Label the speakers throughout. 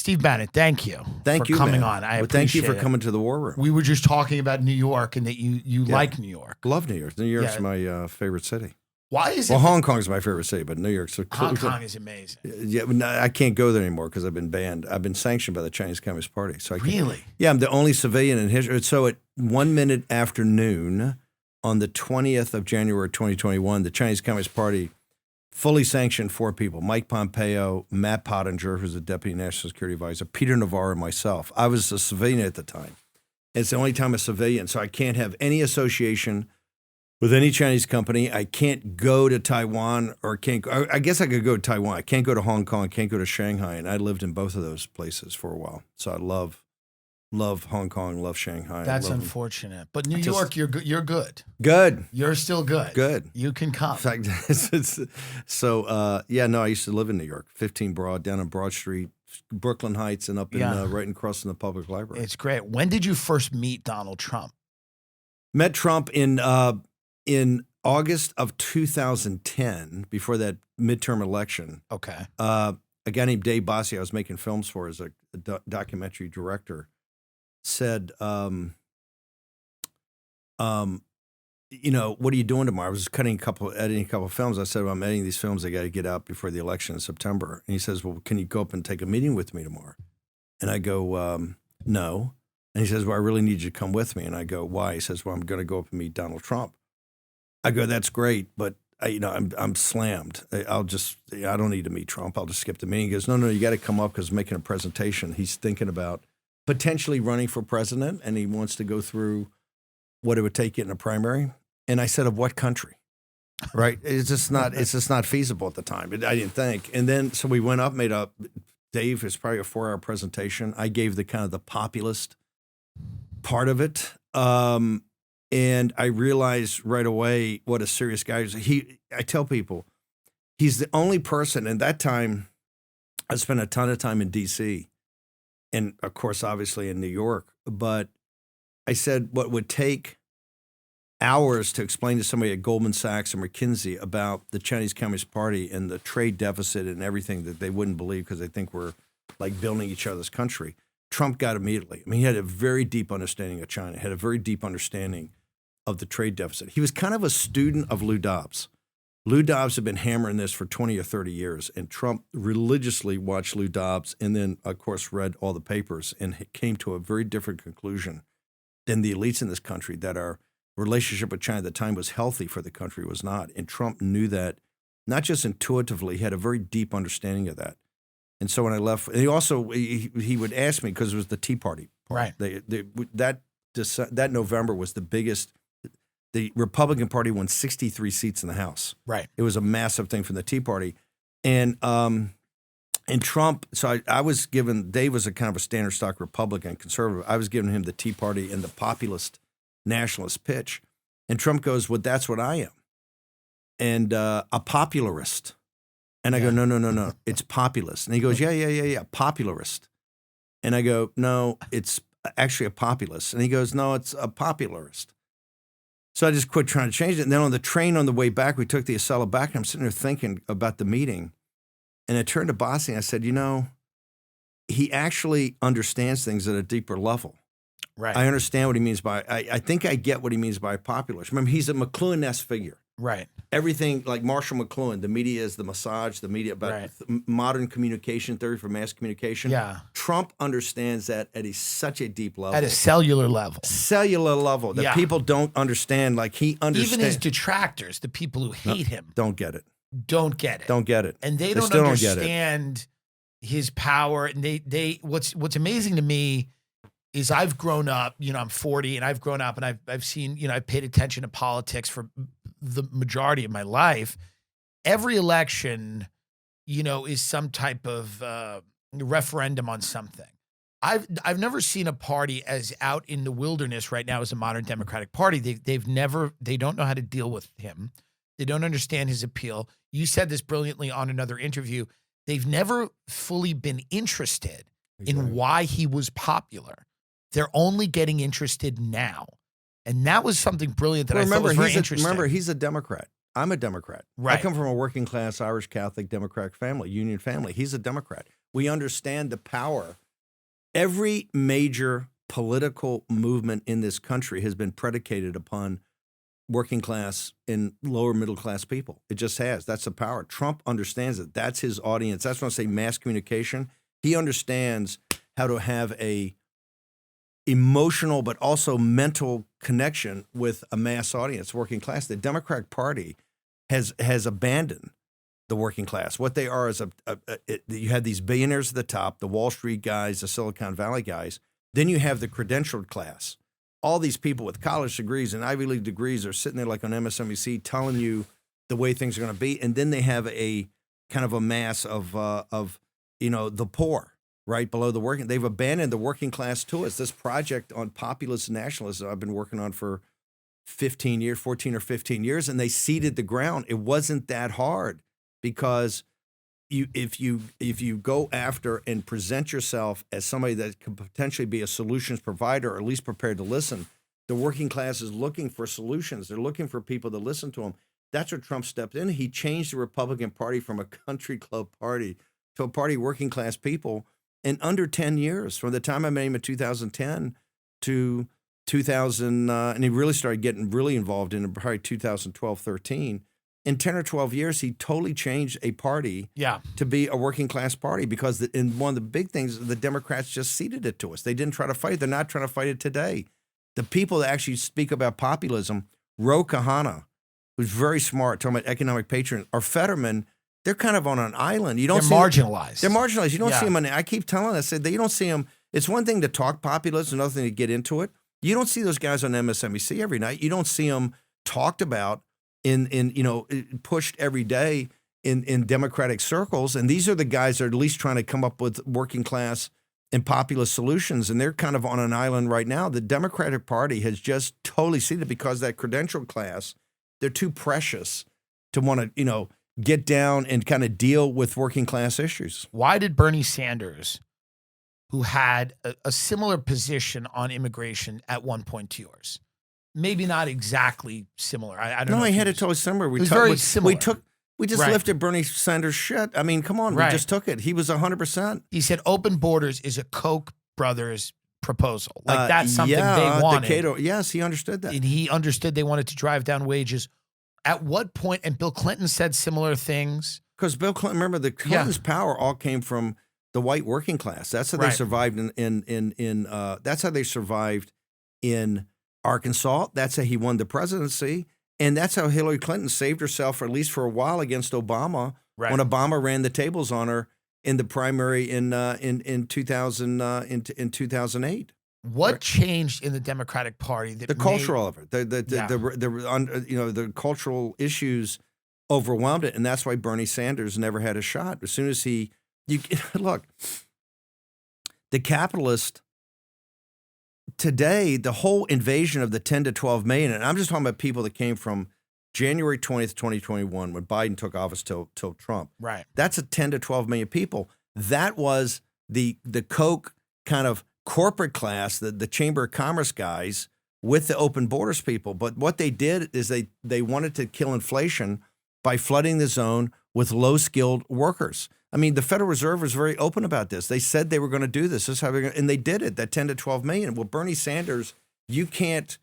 Speaker 1: Steve Bannon, thank you
Speaker 2: Thank
Speaker 1: for
Speaker 2: you,
Speaker 1: coming
Speaker 2: man.
Speaker 1: on. I
Speaker 2: Well,
Speaker 1: appreciate
Speaker 2: thank you for
Speaker 1: it.
Speaker 2: coming to the War Room.
Speaker 1: We were just talking about New York and that you like New York.
Speaker 2: Love New York. New York's my favorite city.
Speaker 1: Why is it?
Speaker 2: Well, Hong Kong's my favorite city, but New York's
Speaker 1: Hong Kong is amazing.
Speaker 2: Yeah, but I can't go there anymore because I've been banned. I've been sanctioned by the Chinese Communist Party. So I can't.
Speaker 1: Really?
Speaker 2: Yeah, I'm the only civilian in history. So at 1 minute after noon on the 20th of January 2021, the Chinese Communist Party fully sanctioned 4 people: Mike Pompeo, Matt Pottinger, who's the Deputy National Security Advisor, Peter Navarro, and myself. I was a civilian at the time. It's the only time a civilian, so I can't have any association with any Chinese company. I can't go to Taiwan or I guess I could go to Taiwan. I can't go to Hong Kong, can't go to Shanghai. And I lived in both of those places for a while. So I love Hong Kong, love Shanghai.
Speaker 1: That's unfortunate. But New York, you're good. You're good.
Speaker 2: Good.
Speaker 1: You're still good.
Speaker 2: Good.
Speaker 1: You can come.
Speaker 2: In fact, I used to live in New York, 15 Broad, down on Broad Street, Brooklyn Heights, and up in right across in the public library.
Speaker 1: It's great. When did you first meet Donald Trump?
Speaker 2: Met Trump in August of 2010, before that midterm election.
Speaker 1: Okay.
Speaker 2: A guy named Dave Bossie, I was making films for as a documentary director, said, what are you doing tomorrow? I was editing a couple of films. I said, well, I'm editing these films. I got to get out before the election in September. And he says, well, can you go up and take a meeting with me tomorrow? And I go, no. And he says, well, I really need you to come with me. And I go, why? He says, well, I'm going to go up and meet Donald Trump. I go, that's great, but I'm slammed. I don't need to meet Trump. I'll just skip the meeting. He goes, no, you got to come up because I'm making a presentation. He's thinking about potentially running for president, and he wants to go through what it would take in a primary. And I said, of what country? Right? It's just not feasible at the time. I didn't think. And then so we went up, Dave, it's probably a 4-hour presentation. I gave the populist part of it. And I realized right away what a serious guy is. I tell people, he's the only person, and that time I spent a ton of time in D.C. and, of course, obviously in New York. But I said what would take hours to explain to somebody at Goldman Sachs or McKinsey about the Chinese Communist Party and the trade deficit and everything that they wouldn't believe because they think we're like building each other's country. Trump got immediately. I mean, he had a very deep understanding of China, had a very deep understanding of the trade deficit. He was kind of a student of Lou Dobbs. Lou Dobbs had been hammering this for 20 or 30 years, and Trump religiously watched Lou Dobbs and then, of course, read all the papers and came to a very different conclusion than the elites in this country, that our relationship with China at the time was healthy for the country, was not. And Trump knew that, not just intuitively, he had a very deep understanding of that. And so when I left, he would ask me, because it was the Tea Party.
Speaker 1: Right.
Speaker 2: That November was the biggest. The Republican Party won 63 seats in the House. Right. It was a massive thing from the Tea Party. And Trump, so I was given, Dave was a kind of a standard stock Republican, conservative. I was giving him the Tea Party and the populist nationalist pitch. And Trump goes, well, that's what I am. And a popularist. And I go, no, it's populist. And he goes, yeah, popularist. And I go, no, it's actually a populist. And he goes, no, it's a popularist. So I just quit trying to change it. And then on the train on the way back, we took the Acela back, and I'm sitting there thinking about the meeting. And I turned to Bossie and I said, he actually understands things at a deeper level. Right. I understand what he means by, I think I get what he means by populist. Remember, he's a McLuhan-esque figure. Right. Everything like Marshall McLuhan, the media is the massage, the media about modern communication theory for mass communication. Yeah. Trump understands that at such a deep level. At a cellular level. That people don't understand. Like he understands. Even his detractors, the people who hate him. Don't get it. And they don't understand his power. And they what's amazing to me is I've grown up, I'm 40 and I've grown up and I've seen, I've paid attention to politics for the majority of my life. Every election, is some type of referendum on something. I've never seen a party as out in the wilderness right now as a modern Democratic Party. They don't know how to deal with him. They don't understand his appeal. You said this brilliantly on another interview. They've never fully been interested in why he was popular. They're only getting interested now. And that was something brilliant that I thought was very interesting. Remember, he's a Democrat. I'm a Democrat. Right. I come from a working class Irish Catholic Democratic family, Union family. He's a Democrat. We understand the power. Every major political movement in this country has been predicated upon working class and lower middle class people. It just has. That's the power. Trump understands it. That's his audience. That's when I say mass communication. He understands how to have a emotional but also mental connection with a mass audience, working class. The Democratic Party has abandoned the working class. What they are is you have these billionaires at the top, the Wall Street guys, the Silicon Valley guys. Then you have the credentialed class. All these people with college degrees and Ivy League degrees are sitting there like on MSNBC telling you the way things are going to be. And then they have a kind of a mass of the poor right below the working. They've abandoned the working class to us. This project on populist nationalism I've been working on for 14 or 15 years, and they seeded the ground. It wasn't that hard because if you go after and present yourself as somebody that could potentially be a solutions provider or at least prepared to listen, the working class is looking for solutions. They're looking for people to listen to them. That's where Trump stepped in. He changed the Republican Party from a country club party to a party of working class people in under 10 years. From the time I met him in 2010 to 2000, and he really started getting really involved in probably 2012, 13. In 10 or 12 years, he totally changed a party to be a working class party because in one of the big things, the Democrats just ceded it to us. They didn't try to fight it. They're not trying to fight it today. The people that actually speak about populism, Ro Khanna, who's very smart, talking about economic patriotism, or Fetterman, they're kind of on an island. You don't
Speaker 1: They're
Speaker 2: see
Speaker 1: marginalized.
Speaker 2: They're marginalized. You don't see them. I keep telling us that you don't see them. It's one thing to talk populism, another thing to get into it. You don't see those guys on MSNBC every night. You don't see them talked about pushed every day in Democratic circles. And these are the guys that are at least trying to come up with working class and populist solutions. And they're kind of on an island right now. The Democratic Party has just totally ceded because that credentialed class, they're too precious to want to, get down and kind of deal with working class issues.
Speaker 1: Why did Bernie Sanders, who had a similar position on immigration at one point to yours, maybe not exactly similar. I don't know.
Speaker 2: No, he had it totally similar.
Speaker 1: It was very similar.
Speaker 2: We just lifted Bernie Sanders' shit. I mean, come on, we just took it. He was 100%.
Speaker 1: He said open borders is a Koch brothers proposal. Like that's something they wanted.
Speaker 2: Cato, yes, he understood that.
Speaker 1: And he understood they wanted to drive down wages. At what point, and Bill Clinton said similar things.
Speaker 2: Because Bill Clinton, remember, the Clinton's power all came from the white working class. That's how they survived that's how they survived in Arkansas. That's how he won the presidency. And that's how Hillary Clinton saved herself, at least for a while, against Obama when Obama ran the tables on her in the primary in 2008.
Speaker 1: What changed in the Democratic Party?
Speaker 2: The cultural of it, the cultural issues overwhelmed it, and that's why Bernie Sanders never had a shot. As soon as look, the capitalist today, the whole invasion of the 10 to 12 million, and I'm just talking about people that came from January 20th, 2021, when Biden took office till Trump.
Speaker 1: Right.
Speaker 2: That's a 10 to 12 million people. That was the Koch kind of corporate class, the Chamber of Commerce guys with the open borders people. But what they did is they wanted to kill inflation by flooding the zone with low-skilled workers. I mean, the Federal Reserve was very open about this. They said they were going to do this. This is how and they did it, that 10 to 12 million. Well, Bernie Sanders, you can't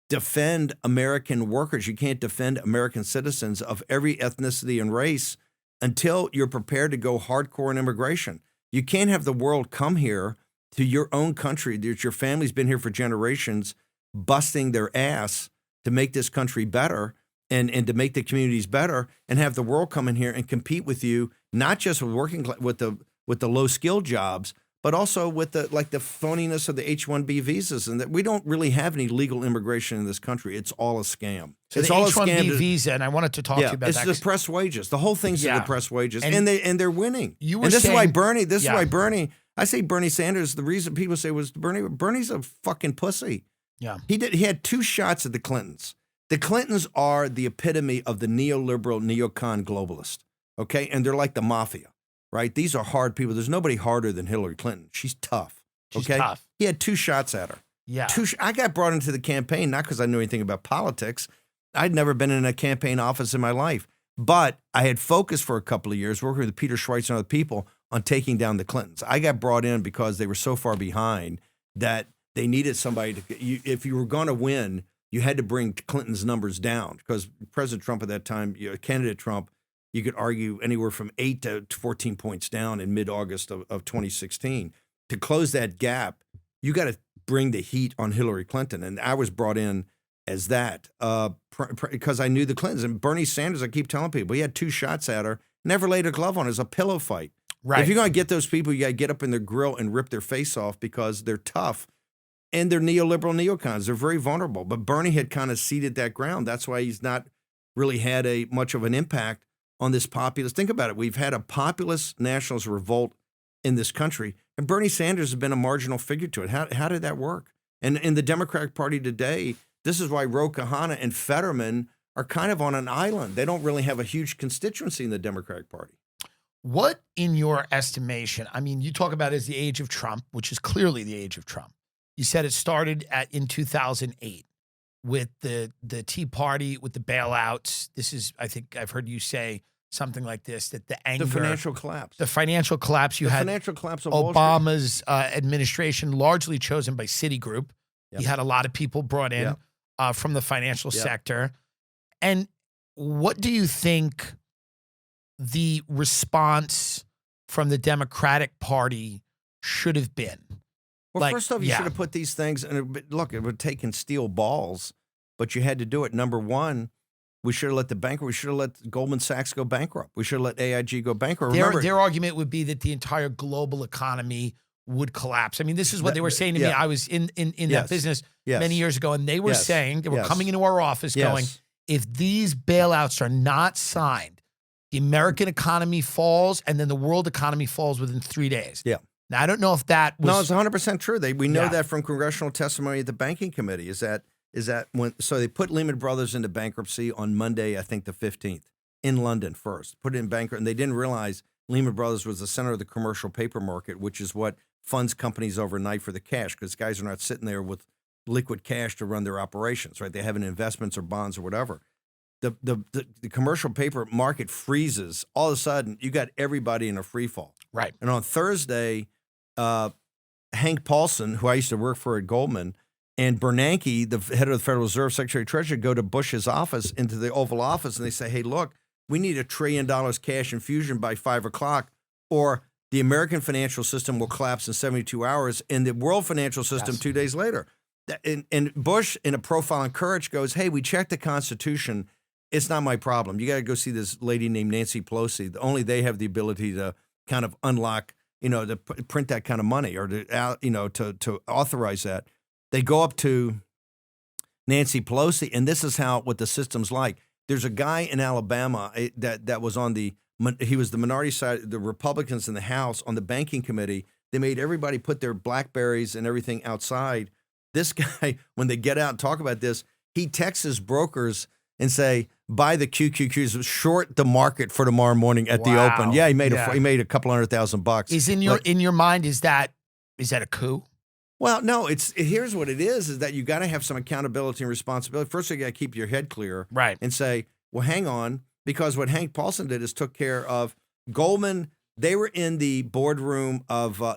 Speaker 2: defend American workers. You can't defend American citizens of every ethnicity and race until you're prepared to go hardcore in immigration. You can't have the world come here to your own country that your family's been here for generations, busting their ass to make this country better and to make the communities better, and have the world come in here and compete with you, not just with with the low skilled jobs, but also with the phoniness of the H-1B visas, and that we don't really have any legal immigration in this country. It's all a scam.
Speaker 1: So
Speaker 2: it's
Speaker 1: the
Speaker 2: all
Speaker 1: H-1B
Speaker 2: a scam.
Speaker 1: visa, and I wanted to talk to you about that.
Speaker 2: It's depressed wages. The whole thing's depressed wages, and they're winning.
Speaker 1: This
Speaker 2: is why Bernie. This is why Bernie. I say Bernie Sanders. The reason people say was Bernie's a fucking pussy.
Speaker 1: Yeah,
Speaker 2: he had two shots at the Clintons. The Clintons are the epitome of the neoliberal neocon globalist. Okay, and they're like the mafia. Right? These are hard people. There's nobody harder than Hillary Clinton. She's tough.
Speaker 1: She's tough.
Speaker 2: He had two shots at her.
Speaker 1: Yeah.
Speaker 2: I got brought into the campaign, not because I knew anything about politics. I'd never been in a campaign office in my life. But I had focused for a couple of years, working with Peter Schweitzer and other people, on taking down the Clintons. I got brought in because they were so far behind that they needed somebody if you were going to win, you had to bring Clinton's numbers down, because President Trump at that time, candidate Trump, you could argue anywhere from 8 to 14 points down in mid-August of 2016. To close that gap, you got to bring the heat on Hillary Clinton. And I was brought in as that because I knew the Clintons. And Bernie Sanders, I keep telling people, he had 2 shots at her, never laid a glove on her. It was a pillow fight.
Speaker 1: Right.
Speaker 2: If you're going to get those people, you got to get up in their grill and rip their face off, because they're tough. And they're neoliberal neocons. They're very vulnerable. But Bernie had kind of ceded that ground. That's why he's not really had much of an impact on this populist. Think about it. We've had a populist nationalist revolt in this country, and Bernie Sanders has been a marginal figure to it. How did that work? And in the Democratic Party today, this is why Ro Khanna and Fetterman are kind of on an island. They don't really have a huge constituency in the Democratic Party.
Speaker 1: What, in your estimation, I mean, you talk about it as the age of Trump, which is clearly the age of Trump. You said it started in 2008 with the Tea Party, with the bailouts. This is, I think I've heard you say something like this, that the anger.
Speaker 2: The financial collapse.
Speaker 1: The financial collapse. You had
Speaker 2: financial collapse of Wall
Speaker 1: Obama's administration, largely chosen by Citigroup.
Speaker 2: Yep.
Speaker 1: He had a lot of people brought in from the financial sector. And what do you think the response from the Democratic Party should have been?
Speaker 2: Well, first off, you should have put these things, and look, it would take steel balls, but you had to do it. Number one, we should have let Goldman Sachs go bankrupt. We should have let AIG go bankrupt.
Speaker 1: Their argument would be that the entire global economy would collapse. I mean, this is what they were saying to me. I was in that business many years ago, and they were saying, they were coming into our office going, if these bailouts are not signed, the American economy falls, and then the world economy falls within 3 days.
Speaker 2: Yeah.
Speaker 1: Now, I don't know if that was...
Speaker 2: No, it's 100% true. We know that from congressional testimony at the banking committee, is that so they put Lehman Brothers into bankruptcy on Monday, I think the 15th, in London first. Put it in bankruptcy, and they didn't realize Lehman Brothers was the center of the commercial paper market, which is what funds companies overnight for the cash, because guys are not sitting there with liquid cash to run their operations, right? They have investments or bonds or whatever. The commercial paper market freezes. All of a sudden, you got everybody in a free fall.
Speaker 1: Right.
Speaker 2: And on Thursday, Hank Paulson, who I used to work for at Goldman, and Bernanke, the head of the Federal Reserve, Secretary of Treasury, go to Bush's office, into the Oval Office, and they say, hey, look, we need $1 trillion cash infusion by 5 o'clock, or the American financial system will collapse in 72 hours, and the world financial system 2 days later. And Bush, in a profile on courage, goes, hey, we checked the Constitution. It's not my problem. You got to go see this lady named Nancy Pelosi. Only they have the ability to kind of unlock, to print that kind of money, or to authorize that. They go up to Nancy Pelosi, and this is what the system's like. There's a guy in Alabama that was he was the minority side, the Republicans in the House on the banking committee. They made everybody put their BlackBerries and everything outside. This guy, when they get out and talk about this, he texts his brokers and say, buy the QQQs, short the market for tomorrow morning at the open. Yeah, he made a couple $100,000.
Speaker 1: Is in your mind, is that a coup?
Speaker 2: Well, no, here's what it is that you got to have some accountability and responsibility. First, you got to keep your head clear,
Speaker 1: right,
Speaker 2: and say, well, hang on, because what Hank Paulson did is took care of Goldman. They were in the boardroom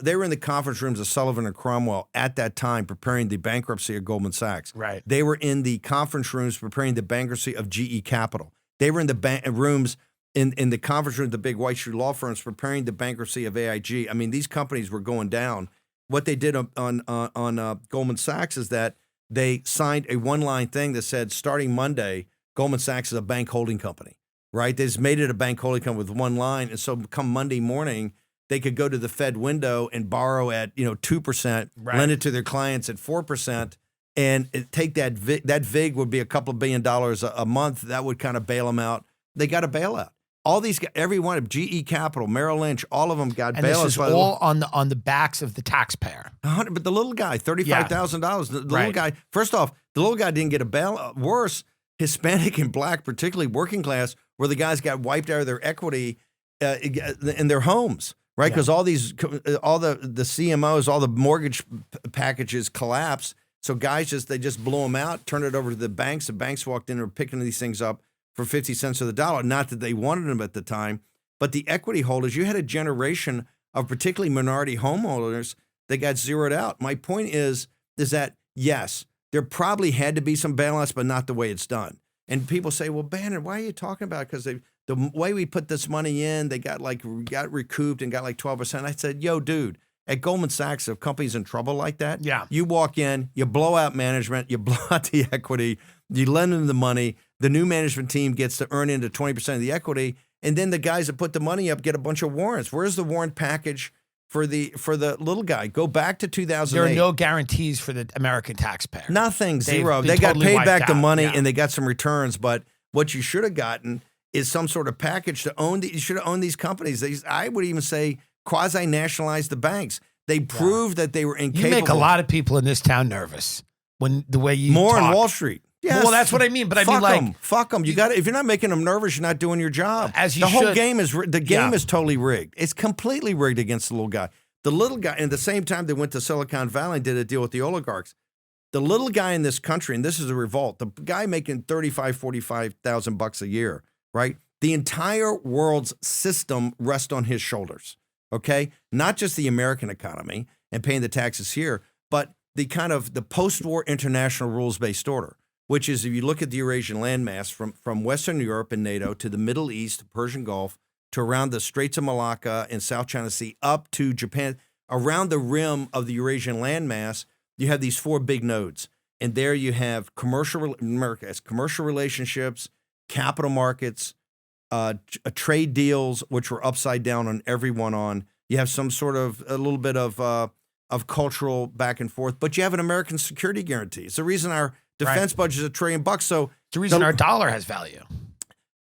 Speaker 2: they were in the conference rooms of Sullivan and Cromwell at that time, preparing the bankruptcy of Goldman Sachs.
Speaker 1: Right.
Speaker 2: They were in the conference rooms preparing the bankruptcy of GE Capital. They were in the rooms in the conference room of the big white shoe law firms preparing the bankruptcy of AIG. I mean, these companies were going down. What they did on Goldman Sachs is that they signed a one-line thing that said, starting Monday, Goldman Sachs is a bank holding company, right? They just made it a bank holding company with one line. And so come Monday morning, they could go to the Fed window and borrow at 2%, lend it to their clients at 4%, and take that VIG. That VIG would be a couple of $1 billion a month. That would kind of bail them out. They got a bailout. All these, every one of GE Capital, Merrill Lynch, all of them got bailouts.
Speaker 1: And this is all on the backs of the taxpayer.
Speaker 2: But the little guy, $35,000. The little guy. First off, the little guy didn't get a bailout. Worse, Hispanic and Black, particularly working class, where the guys got wiped out of their equity in their homes, right? Because all the CMOs, all the mortgage packages collapsed. So guys they just blew them out, turned it over to the banks. The banks walked in and were picking these things up for 50 cents of the dollar. Not that they wanted them at the time, but the equity holders, you had a generation of particularly minority homeowners that got zeroed out. My point is that, yes, there probably had to be some bailouts, but not the way it's done. And people say, well, Bannon, why are you talking about it? Because the way we put this money in, they got recouped and got like 12%. I said, yo, dude, at Goldman Sachs, if companies in trouble like that, you walk in, you blow out management, you blow out the equity, you lend them the money, the new management team gets to earn into 20% of the equity, and then the guys that put the money up get a bunch of warrants. Where's the warrant package for the little guy? Go back to 2008.
Speaker 1: There are no guarantees for the American taxpayer.
Speaker 2: Nothing, zero. They got paid back the money and they got some returns, but what you should have gotten is some sort of package to own. You should have owned these companies. I would even say quasi-nationalize the banks. They proved that they were incapable.
Speaker 1: You make a lot of people in this town nervous when the way you
Speaker 2: more
Speaker 1: talk.
Speaker 2: on Wall Street. Yes.
Speaker 1: Well, that's what I mean. But I mean, like,
Speaker 2: fuck them. You got if you're not making them nervous, you're not doing your job.
Speaker 1: As you
Speaker 2: the whole
Speaker 1: should.
Speaker 2: game is is totally rigged. It's completely rigged against the little guy. The little guy. And at the same time, they went to Silicon Valley and did a deal with the oligarchs. The little guy in this country, and this is a revolt. The guy making $45,000 a year, right? The entire world's system rests on his shoulders. Okay, not just the American economy and paying the taxes here, but the kind of the post-war international rules-based order, which is if you look at the Eurasian landmass from Western Europe and NATO to the Middle East, Persian Gulf, to around the Straits of Malacca and South China Sea, up to Japan, around the rim of the Eurasian landmass, you have these four big nodes. And there you have America has commercial relationships, capital markets, trade deals, which were upside down on everyone on. You have some sort of a little bit of cultural back and forth, but you have an American security guarantee. It's the reason our defense budget is $1 trillion. So
Speaker 1: it's the reason our dollar has value.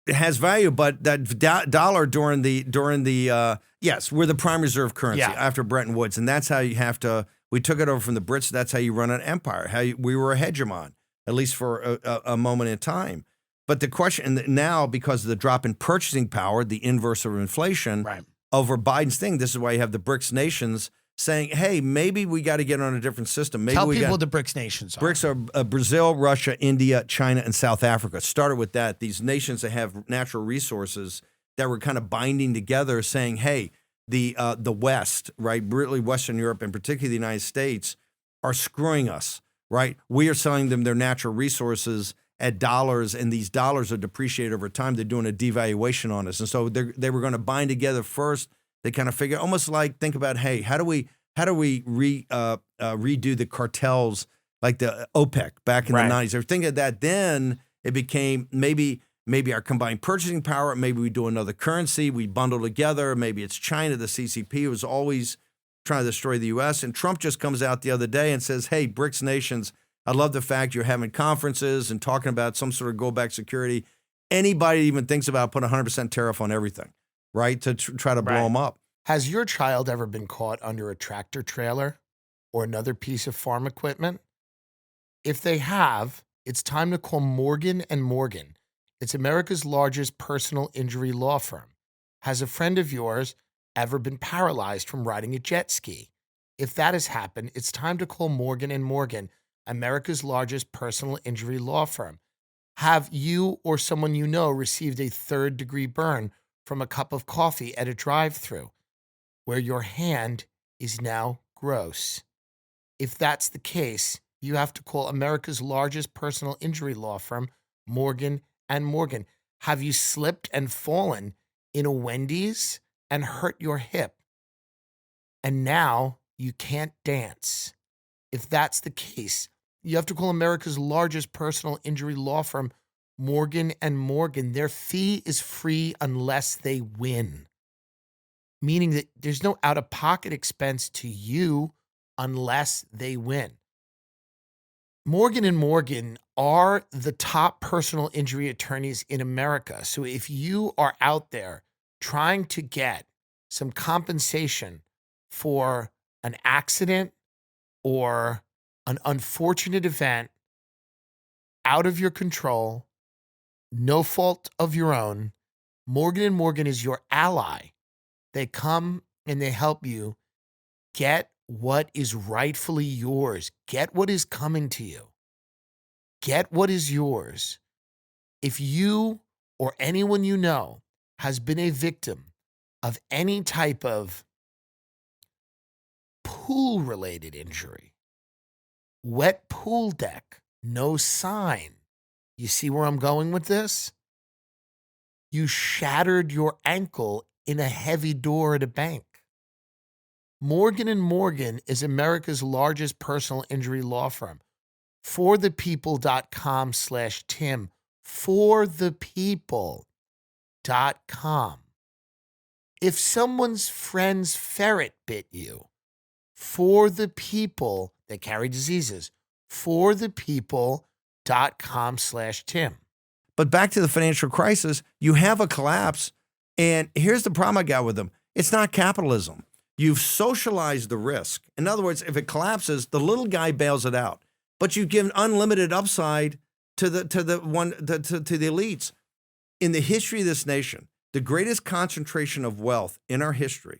Speaker 2: It has value, but that dollar during the yes, we're the prime reserve currency after Bretton Woods, and that's how you have to. We took it over from the Brits. That's how you run an empire. We were a hegemon, at least for a moment in time. But the question now, because of the drop in purchasing power, the inverse of inflation, over Biden's thing, this is why you have the BRICS nations saying, hey, maybe we got to get on a different system. Maybe
Speaker 1: Tell people what the BRICS nations are.
Speaker 2: BRICS are Brazil, Russia, India, China, and South Africa. Started with that. These nations that have natural resources that were kind of binding together saying, hey, the West, right, really Western Europe and particularly the United States are screwing us, right? We are selling them their natural resources at dollars, and these dollars are depreciated over time. They're doing a devaluation on us. And so they were going to bind together first. They kind of figure, almost like, think about, hey, how do we redo the cartels like the OPEC back in the 90s? They were thinking of that. Then it became maybe our combined purchasing power. Maybe we do another currency. We bundle together. Maybe it's China. The CCP was always trying to destroy the U.S. And Trump just comes out the other day and says, hey, BRICS nations, I love the fact you're having conferences and talking about some sort of go back security. Anybody even thinks about putting 100% tariff on everything, right? To try to blow them up.
Speaker 3: Has your child ever been caught under a tractor trailer or another piece of farm equipment? If they have, it's time to call Morgan & Morgan. It's America's largest personal injury law firm. Has a friend of yours ever been paralyzed from riding a jet ski? If that has happened, it's time to call Morgan & Morgan, America's largest personal injury law firm. Have you or someone you know received a third-degree burn from a cup of coffee at a drive-thru where your hand is now gross? If that's the case, you have to call America's largest personal injury law firm, Morgan & Morgan. Have you slipped and fallen in a Wendy's and hurt your hip, and now you can't dance? If that's the case, you have to call America's largest personal injury law firm, Morgan & Morgan. Their fee is free unless they win, meaning that there's no out-of-pocket expense to you unless they win. Morgan & Morgan are the top personal injury attorneys in America. So if you are out there trying to get some compensation for an accident or an unfortunate event out of your control, no fault of your own, Morgan & Morgan is your ally. They come and they help you get what is rightfully yours. Get what is coming to you. Get what is yours. If you or anyone you know has been a victim of any type of pool-related injury. Wet pool deck, no sign. You see where I'm going with this? You shattered your ankle in a heavy door at a bank. Morgan & Morgan is America's largest personal injury law firm. forthepeople.com/Tim. forthepeople.com. If someone's friend's ferret bit you, for the people that carry diseases, forthepeople.com/Tim.
Speaker 2: But back to the financial crisis, you have a collapse. And here's the problem I got with them. It's not capitalism. You've socialized the risk. In other words, if it collapses, the little guy bails it out. But you give unlimited upside to the elites. In the history of this nation, the greatest concentration of wealth in our history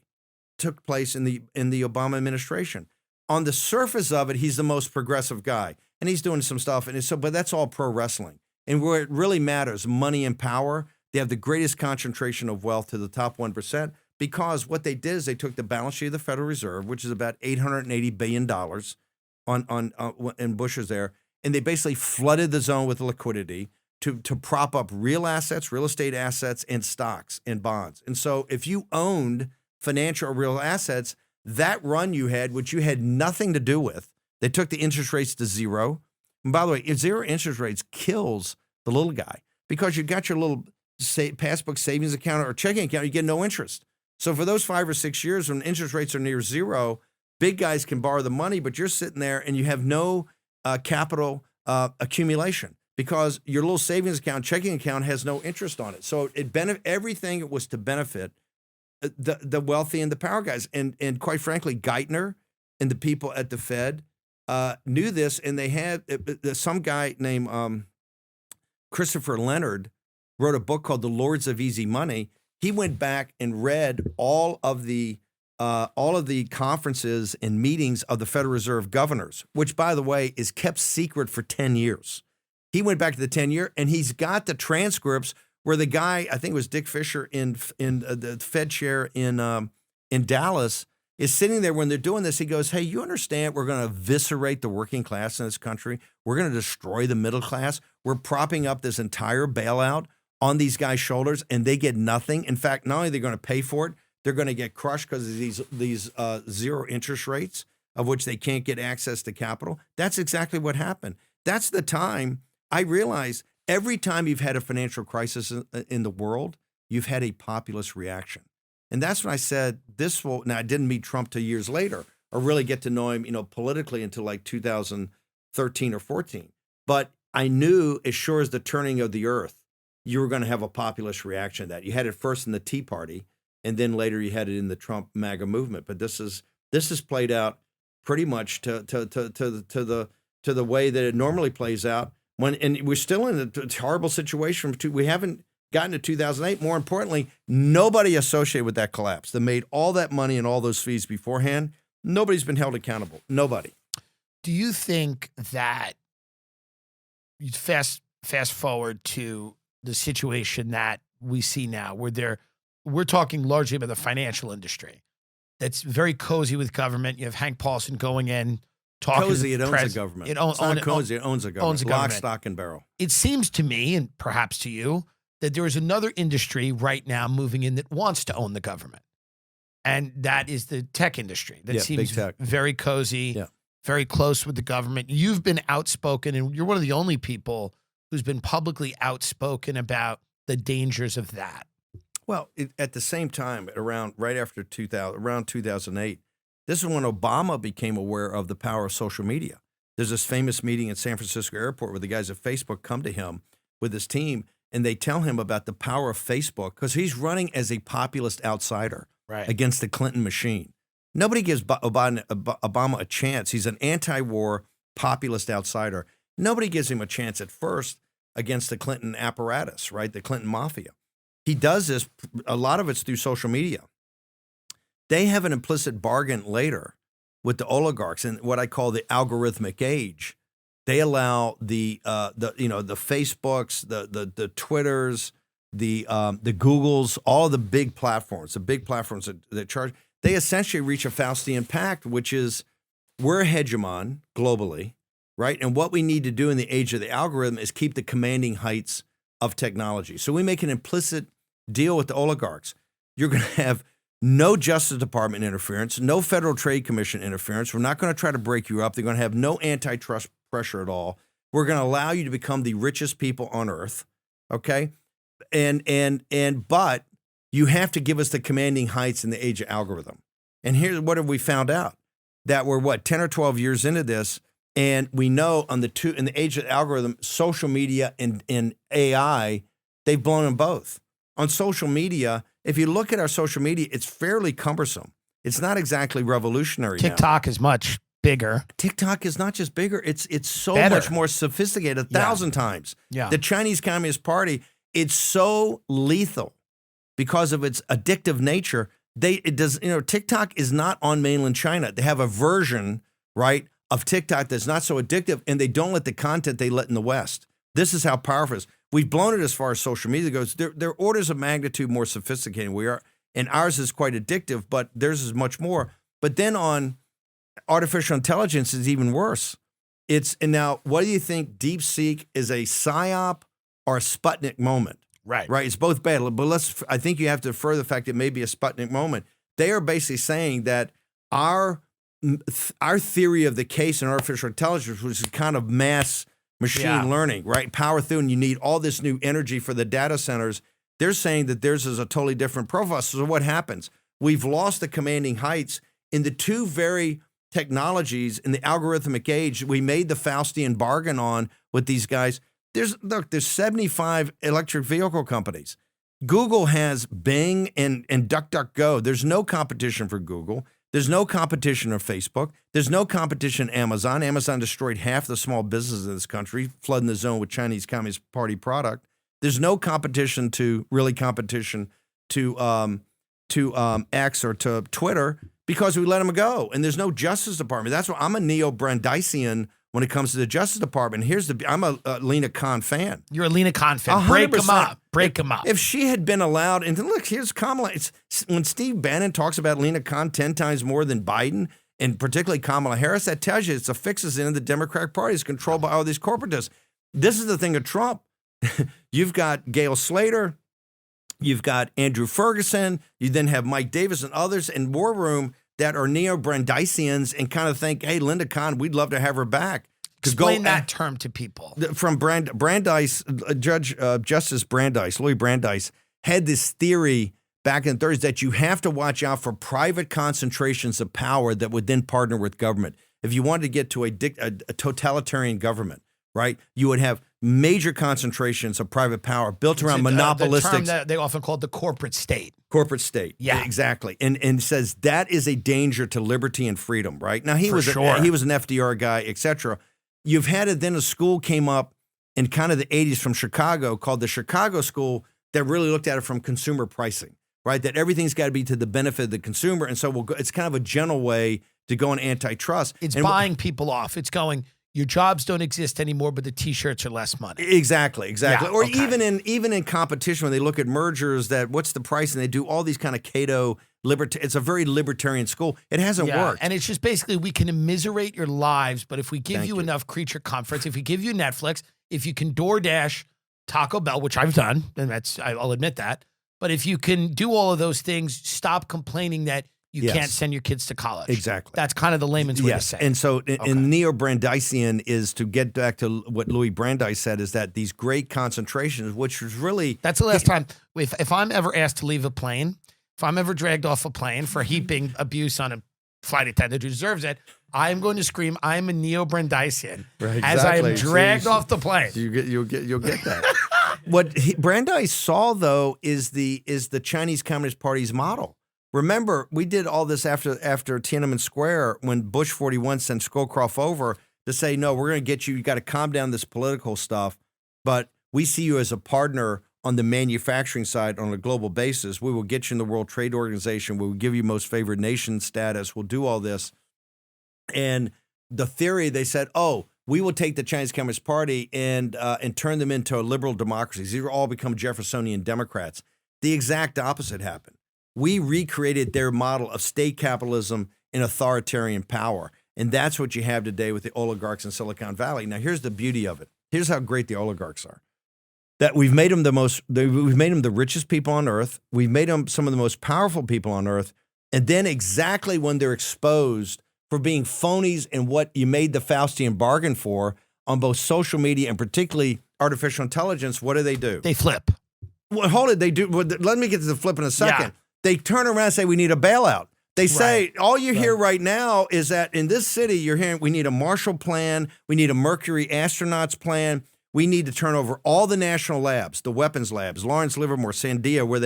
Speaker 2: took place in the Obama administration. On the surface of it, he's the most progressive guy, and he's doing some stuff. But that's all pro wrestling. And where it really matters, money and power, they have the greatest concentration of wealth to the top 1%, because what they did is they took the balance sheet of the Federal Reserve, which is about $880 billion in Bush's there, and they basically flooded the zone with liquidity to prop up real assets, real estate assets, and stocks and bonds. And so if you owned financial or real assets, that run you had, which you had nothing to do with, they took the interest rates to zero. And by the way, zero interest rates kills the little guy, because you got your little passbook savings account or checking account, you get no interest. So for those 5 or 6 years when interest rates are near zero, big guys can borrow the money, but you're sitting there and you have no capital accumulation, because your little savings account, checking account has no interest on it. So everything was to benefit the wealthy and the power guys. And quite frankly, Geithner and the people at the Fed knew this, and they had some guy named Christopher Leonard wrote a book called The Lords of Easy Money. He went back and read all of the conferences and meetings of the Federal Reserve governors, which, by the way, is kept secret for 10 years. He went back to the 10-year, and he's got the transcripts where the guy, I think it was Dick Fisher in the Fed chair in Dallas, is sitting there when they're doing this. He goes, hey, you understand we're going to eviscerate the working class in this country. We're going to destroy the middle class. We're propping up this entire bailout on these guys' shoulders, and they get nothing. In fact, not only are they going to pay for it, they're going to get crushed because of these zero interest rates, of which they can't get access to capital. That's exactly what happened. That's the time I realized every time you've had a financial crisis in the world, you've had a populist reaction. And that's when I said this will. Now, I didn't meet Trump till years later, or really get to know him, politically until like 2013 or 14. But I knew, as sure as the turning of the earth, you were going to have a populist reaction to that. You had it first in the Tea Party, and then later you had it in the Trump MAGA movement. But this is played out pretty much to the way that it normally plays out. And we're still in a horrible situation. We haven't gotten to 2008. More importantly, nobody associated with that collapse that made all that money and all those fees beforehand, nobody's been held accountable. Nobody.
Speaker 1: Do you think that you fast forward to the situation that we see now, where we're talking largely about the financial industry that's very cozy with government? You have Hank Paulson going in, talking
Speaker 2: cozy, it owns a government. It's not cozy, it owns a government. Lock, stock, and barrel.
Speaker 1: It seems to me, and perhaps to you, that there is another industry right now moving in that wants to own the government. And that is the tech industry. That seems very cozy, very close with the government. You've been outspoken, and you're one of the only people who's been publicly outspoken about the dangers of that.
Speaker 2: Well, at the same time, right after 2008, this is when Obama became aware of the power of social media. There's this famous meeting at San Francisco airport where the guys at Facebook come to him with his team, and they tell him about the power of Facebook, because he's running as a populist outsider against the Clinton machine. Nobody gives Obama a chance. He's an anti-war populist outsider. Nobody gives him a chance at first against the Clinton apparatus, right? The Clinton mafia. He does this, a lot of it's through social media. They have an implicit bargain later with the oligarchs in what I call the algorithmic age. They allow the Facebooks, the Twitters, the Googles, all the big platforms that charge. they essentially reach a Faustian pact, which is we're a hegemon globally, right? And what we need to do in the age of the algorithm is keep the commanding heights of technology. So we make an implicit deal with the oligarchs. You're going to have no Justice Department interference, no Federal Trade Commission interference. We're not going to try to break you up. They're going to have no antitrust pressure at all. We're going to allow you to become the richest people on earth, okay? But you have to give us the commanding heights in the age of algorithm. And here's what have we found out? That we're 10 or 12 years into this, and we know in the age of algorithm, social media and AI, they've blown them both. On social media, if you look at our social media, it's fairly cumbersome. It's not exactly revolutionary.
Speaker 1: TikTok is much bigger.
Speaker 2: TikTok is not just bigger; it's so
Speaker 1: better.
Speaker 2: Much more sophisticated, 1,000 times.
Speaker 1: Yeah.
Speaker 2: The Chinese Communist Party, it's so lethal because of its addictive nature. TikTok is not on mainland China. They have a version, right, of TikTok that's not so addictive, and they don't let the content they let in the West. This is how powerful it is. We've blown it as far as social media goes. They're orders of magnitude more sophisticated than we are, and ours is quite addictive, but theirs is much more. But then on artificial intelligence is even worse. And now, what do you think DeepSeek is, a PSYOP or a Sputnik moment?
Speaker 1: Right.
Speaker 2: Right. It's both bad. But I think you have to defer the fact it may be a Sputnik moment. They are basically saying that our theory of the case in artificial intelligence, which is kind of mass machine learning, right? Power through, and you need all this new energy for the data centers. They're saying that theirs is a totally different profile. So what happens? We've lost the commanding heights in the two very technologies in the algorithmic age. We made the Faustian bargain on with these guys. There's 75 electric vehicle companies. Google has Bing and DuckDuckGo. There's no competition for Google. There's no competition of Facebook. There's no competition Amazon. Amazon destroyed half the small businesses in this country, flooding the zone with Chinese Communist Party product. There's no competition to X or to Twitter because we let them go. And there's no Justice Department. That's why I'm a neo-Brandeisian when it comes to the Justice Department. I'm a Lena Khan fan.
Speaker 1: You're a Lena Khan fan.
Speaker 2: 100%.
Speaker 1: Break them up. Break them up.
Speaker 2: If she had been allowed, and look, here's Kamala. When Steve Bannon talks about Lena Khan 10 times more than Biden, and particularly Kamala Harris, that tells you it's a fixes in the Democratic Party. It's controlled by all these corporatists. This is the thing of Trump. You've got Gail Slater. You've got Andrew Ferguson. You then have Mike Davis and others in War Room that are neo-Brandeisians and kind of think, hey, Linda Khan, we'd love to have her back.
Speaker 1: Explain that term to people.
Speaker 2: From Brandeis, Justice Brandeis, Louis Brandeis, had this theory back in the 30s that you have to watch out for private concentrations of power that would then partner with government. If you wanted to get to a totalitarian government, right, you would have major concentrations of private power built around monopolistic.
Speaker 1: The term that they often call the corporate state.
Speaker 2: Corporate state.
Speaker 1: Yeah.
Speaker 2: Exactly. And says that is a danger to liberty and freedom, right? Now, he was an FDR guy, et cetera. You've had it, then a school came up in kind of the 80s from Chicago called the Chicago School that really looked at it from consumer pricing, right? That everything's got to be to the benefit of the consumer. And so it's kind of a gentle way to go on antitrust.
Speaker 1: It's buying people off. It's going, your jobs don't exist anymore, but the T-shirts are less money.
Speaker 2: Exactly.
Speaker 1: Yeah,
Speaker 2: or even in competition, when they look at mergers, that what's the price, and they do all these kind of Cato it's a very libertarian school. It hasn't worked.
Speaker 1: And it's just basically we can immiserate your lives, but if we give you enough creature comforts, if we give you Netflix, if you can DoorDash Taco Bell, which I've done, and I'll admit that, but if you can do all of those things, stop complaining that you can't send your kids to college.
Speaker 2: Exactly.
Speaker 1: That's kind of the layman's way to say it.
Speaker 2: And so in neo-Brandeisian is, to get back to what Louis Brandeis said, is that these great concentrations, which was really...
Speaker 1: That's the last time. If I'm ever asked to leave a plane, if I'm ever dragged off a plane for heaping abuse on a flight attendant who deserves it, I'm going to scream, I'm a neo-Brandeisian as I am dragged off the plane.
Speaker 2: You'll get that. What Brandeis saw, though, is the Chinese Communist Party's model. Remember, we did all this after Tiananmen Square when Bush 41 sent Scowcroft over to say, no, we're going to get you. You got to calm down this political stuff, but we see you as a partner on the manufacturing side on a global basis. We will get you in the World Trade Organization. We will give you most favored nation status. We'll do all this. And the theory, they said, we will take the Chinese Communist Party and turn them into a liberal democracy. These will all become Jeffersonian Democrats. The exact opposite happened. we recreated their model of state capitalism and authoritarian power. And that's what you have today with the oligarchs in Silicon Valley. Now, here's the beauty of it. Here's how great the oligarchs are. That we've made them we've made them the richest people on earth. We've made them some of the most powerful people on earth. And then exactly when they're exposed for being phonies and what you made the Faustian bargain for on both social media and particularly artificial intelligence, what do?
Speaker 1: They flip.
Speaker 2: Well, hold it. They do. Well, let me get to the flip in a second. Yeah. They turn around and say, we need a bailout. They say, all you hear right now is that in this city, you're hearing we need a Marshall Plan. We need a Mercury astronauts plan. We need to turn over all the national labs, the weapons labs, Lawrence Livermore, Sandia, where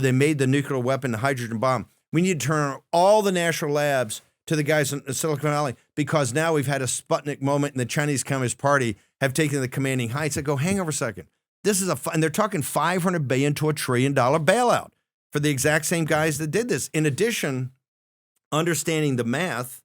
Speaker 2: they made the nuclear weapon, the hydrogen bomb. We need to turn all the national labs to the guys in Silicon Valley because now we've had a Sputnik moment and the Chinese Communist Party have taken the commanding heights. I go, hang over a second. This is and they're talking $500 billion to $1 trillion bailout for the exact same guys that did this. In addition, understanding the math,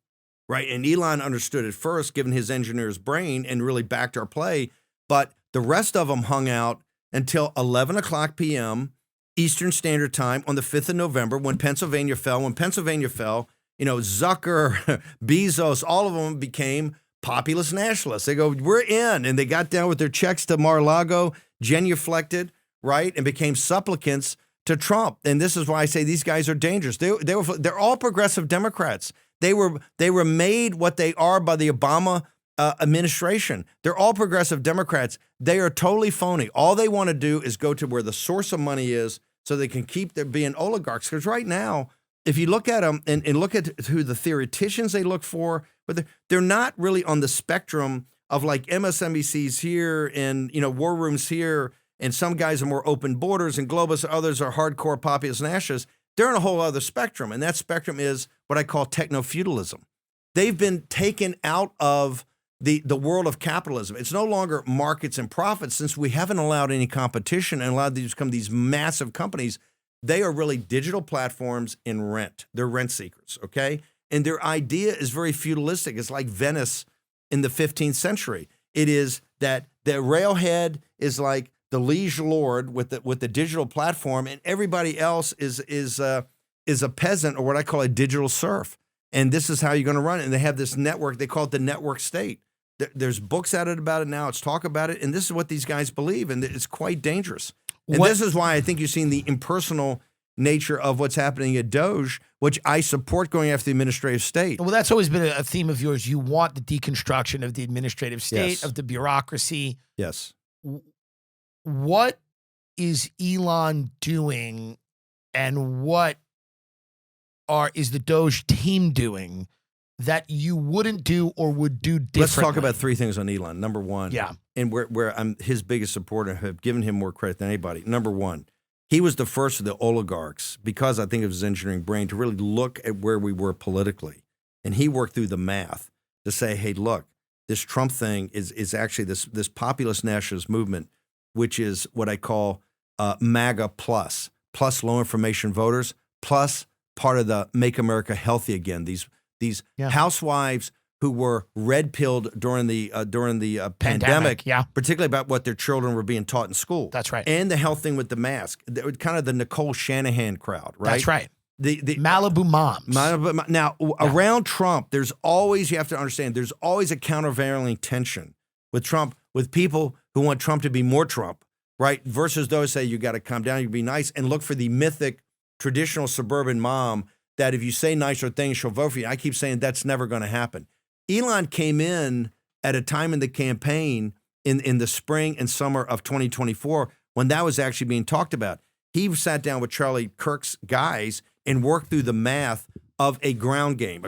Speaker 2: right? And Elon understood it first, given his engineer's brain, and really backed our play. But the rest of them hung out until 11 o'clock p.m. Eastern Standard Time on the 5th of November when Pennsylvania fell. When Pennsylvania fell, Zucker, Bezos, all of them became populist nationalists. They go, we're in. And they got down with their checks to Mar-a-Lago, genuflected, right, and became supplicants to Trump. And this is why I say these guys are dangerous. They're all progressive Democrats. They were made what they are by the Obama administration. They're all progressive Democrats. They are totally phony. All they want to do is go to where the source of money is so they can keep their being oligarchs. Because right now, if you look at them and look at who the theoreticians they look for, but they're not really on the spectrum of like MSNBC's here and, war rooms here, and some guys are more open borders and globalists, others are hardcore populist nationalists. They're on a whole other spectrum, and that spectrum is what I call techno-feudalism. They've been taken out of the world of capitalism. It's no longer markets and profits since we haven't allowed any competition and allowed these to become these massive companies. They are really digital platforms in rent. They're rent seekers, okay? And their idea is very feudalistic. It's like Venice in the 15th century. It is that the railhead is like the liege lord with the digital platform, and everybody else is a peasant or what I call a digital serf. And this is how you're going to run it. And they have this network. They call it the network state. There's books out about it now. It's talk about it. And this is what these guys believe. And it's quite dangerous. And this is why I think you're seeing the impersonal nature of what's happening at Doge, which I support going after the administrative state.
Speaker 1: Well, that's always been a theme of yours. You want the deconstruction of the administrative state, of the bureaucracy.
Speaker 2: Yes.
Speaker 1: What is Elon doing, and what is the Doge team doing that you wouldn't do or would do differently?
Speaker 2: Let's talk about three things on Elon. Number one, and where I'm his biggest supporter, have given him more credit than anybody. Number one, he was the first of the oligarchs, because I think of his engineering brain, to really look at where we were politically. And he worked through the math to say, hey, look, this Trump thing is actually this populist nationalist movement, which is what I call MAGA plus low information voters, plus part of the Make America Healthy Again. These housewives who were red-pilled during the pandemic, particularly about what their children were being taught in school.
Speaker 1: That's right.
Speaker 2: And the health thing with the mask. Kind of the Nicole Shanahan crowd, right?
Speaker 1: That's right. The Malibu moms.
Speaker 2: Now, around Trump, you have to understand, there's always a countervailing tension with Trump, with people who want Trump to be more Trump, right? Versus those say, you got to calm down, you be nice, and look for the mythic traditional suburban mom that if you say nicer things, she'll vote for you. I keep saying that's never going to happen. Elon came in at a time in the campaign in the spring and summer of 2024 when that was actually being talked about. He sat down with Charlie Kirk's guys and worked through the math of a ground game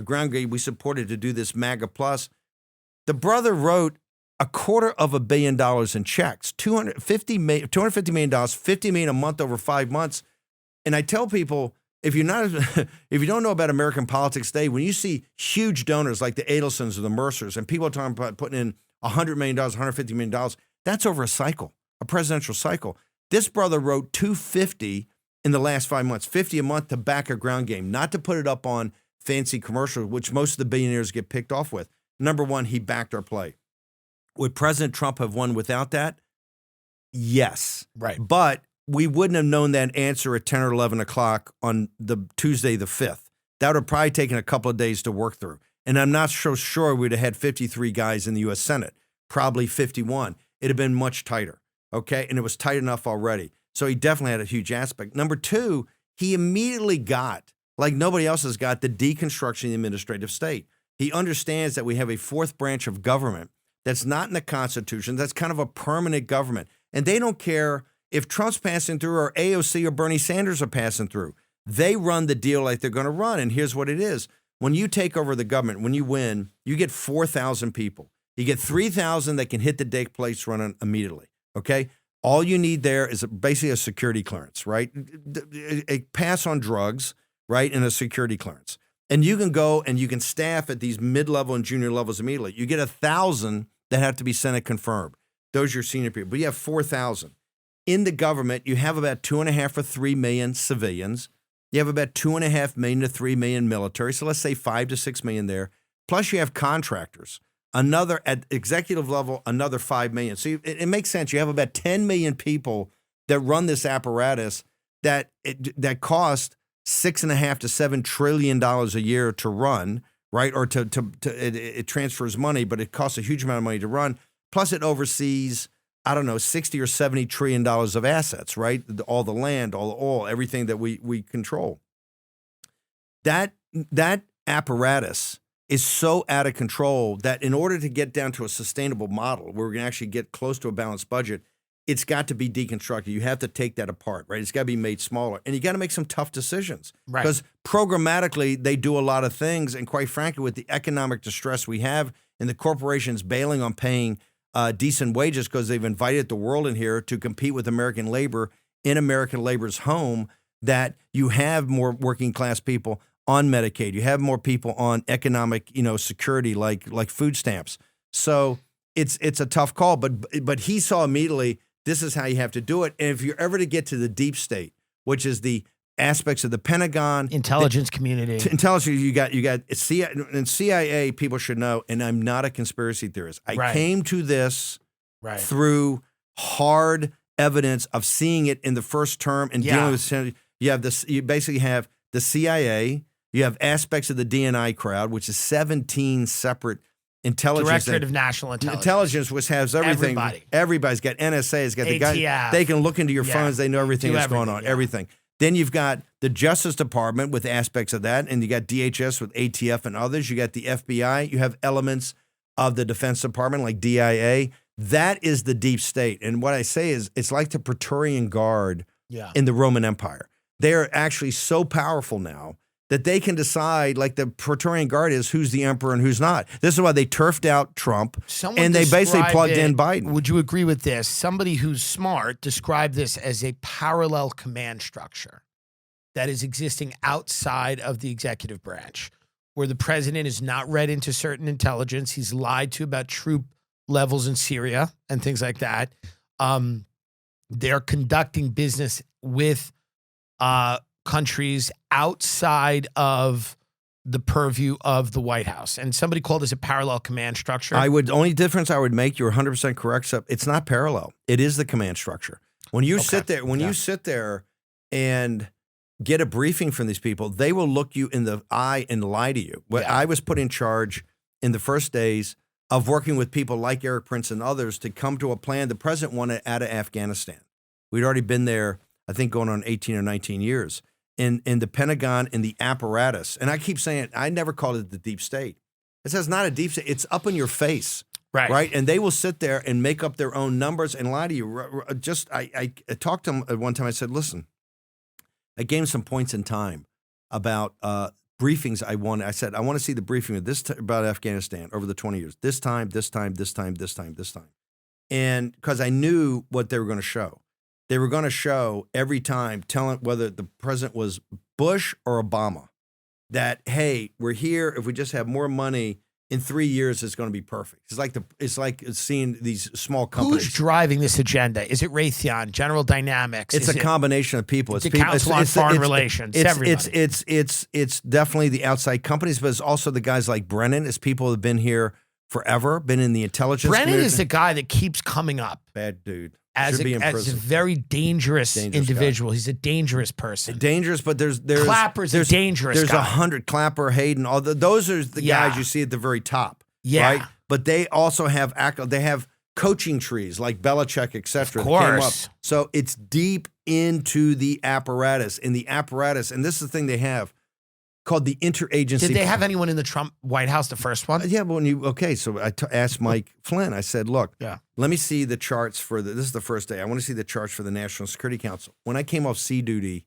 Speaker 2: we supported to do this MAGA plus. The brother wrote $250 million in checks, $250 million, $50 million a month over 5 months. And I tell people, if you don't know about American politics today, when you see huge donors like the Adelsons or the Mercers, and people are talking about putting in $100 million, $150 million, that's over a presidential cycle. This brother wrote $250 in the last 5 months, $50 a month to back a ground game, not to put it up on fancy commercials, which most of the billionaires get picked off with. Number one, he backed our play. Would President Trump have won without that? Yes.
Speaker 1: Right.
Speaker 2: But we wouldn't have known that answer at 10 or 11 o'clock on the Tuesday the 5th. That would have probably taken a couple of days to work through. And I'm not so sure we'd have had 53 guys in the U.S. Senate, probably 51. It'd have been much tighter, okay? And it was tight enough already. So he definitely had a huge aspect. Number two, he immediately got, like nobody else has got, the deconstruction of the administrative state. He understands that we have a fourth branch of government that's not in the Constitution, that's kind of a permanent government. And they don't care if Trump's passing through or AOC or Bernie Sanders are passing through. They run the deal like they're going to run. And here's what it is. When you take over the government, when you win, you get 4,000 people. You get 3,000 that can hit the deck plates running immediately, okay? All you need there is basically a security clearance, right? A pass on drugs, right, and a security clearance. And you can go and you can staff at these mid-level and junior levels immediately. You get 1,000 that have to be Senate confirmed. Those are your senior people. But you have 4,000. In the government, you have about 2.5 or 3 million civilians. You have about 2.5 million to 3 million military. So let's say 5 to 6 million there. Plus you have contractors. Another at executive level, another 5 million. So it makes sense. You have about 10 million people that run this apparatus that cost $6.5 to $7 trillion a year to run, right? Or it transfers money, but it costs a huge amount of money to run. Plus it oversees, I don't know, 60 or 70 trillion dollars of assets, right? All the land, all the oil, everything that we control. That apparatus is so out of control that in order to get down to a sustainable model where we're going to actually get close to a balanced budget, it's got to be deconstructed. You have to take that apart, right? It's got to be made smaller. And you got to make some tough decisions. Right. Because programmatically, they do a lot of things. And quite frankly, with the economic distress we have and the corporations bailing on paying decent wages because they've invited the world in here to compete with American labor in American labor's home, that you have more working class people on Medicaid. You have more people on economic, security like food stamps. So it's a tough call. But he saw immediately this is how you have to do it. And if you're ever to get to the deep state, which is the aspects of the Pentagon,
Speaker 1: intelligence community,
Speaker 2: intelligence, you got CIA, and CIA people should know. And I'm not a conspiracy theorist. I came to this through hard evidence of seeing it in the first term and dealing with. You have this. You basically have the CIA. You have aspects of the DNI crowd, which is 17 separate intelligence.
Speaker 1: Directorate of National Intelligence.
Speaker 2: Intelligence, which has everything. Everybody's got NSA, has got the guy. They can look into your phones. They know everything that's going on. Everything. Then you've got the Justice Department with aspects of that, and you got DHS with ATF and others. You got the FBI. You have elements of the Defense Department like DIA. That is the deep state. And what I say is it's like the Praetorian Guard in the Roman Empire. They are actually so powerful now that they can decide, like the Praetorian Guard is, who's the emperor and who's not. This is why they turfed out Trump, and they basically plugged in Biden.
Speaker 1: Would you agree with this? Somebody who's smart described this as a parallel command structure that is existing outside of the executive branch, where the president is not read into certain intelligence. He's lied to about troop levels in Syria and things like that. They're conducting business with countries outside of the purview of the White House. And somebody called this a parallel command structure.
Speaker 2: Only difference I would make, you're 100% correct, so it's not parallel. It is the command structure. When you sit there, you sit there and get a briefing from these people, they will look you in the eye and lie to you. I was put in charge in the first days of working with people like Eric Prince and others to come to a plan the president wanted out of Afghanistan. We'd already been there, I think, going on 18 or 19 years. In the Pentagon, in the apparatus. And I keep saying, I never called it the deep state. It says not a deep state. It's up in your face. Right. And they will sit there and make up their own numbers and lie to you. I talked to them at one time. I said, listen, I gave them some points in time about briefings I wanted. I said, I want to see the briefing of about Afghanistan over the 20 years. This time. And because I knew what they were going to show. They were going to show every time, telling whether the president was Bush or Obama, that, hey, we're here. If we just have more money in 3 years, it's going to be perfect. It's like seeing these small companies.
Speaker 1: Who's driving this agenda? Is it Raytheon, General Dynamics?
Speaker 2: It's a combination of people.
Speaker 1: It's the Council on Foreign Relations. Everybody.
Speaker 2: It's definitely the outside companies, but it's also the guys like Brennan. It's people who have been here forever, been in the intelligence community.
Speaker 1: Is the guy that keeps coming up.
Speaker 2: Bad dude.
Speaker 1: as a very dangerous individual. Guy. He's a dangerous person.
Speaker 2: Dangerous, but there's
Speaker 1: Clapper's a dangerous
Speaker 2: there's
Speaker 1: guy.
Speaker 2: 100 Clapper, Hayden, those are the guys you see at the very top. Yeah. Right? But they also have coaching trees like Belichick, et cetera.
Speaker 1: Of course.
Speaker 2: So it's deep into the apparatus. And this is the thing they have called the interagency.
Speaker 1: Did they have anyone in the Trump White House, the first one?
Speaker 2: Yeah, but so I asked Mike Flynn, I said, look, let me see the charts this is the first day. I want to see the charts for the National Security Council. When I came off sea duty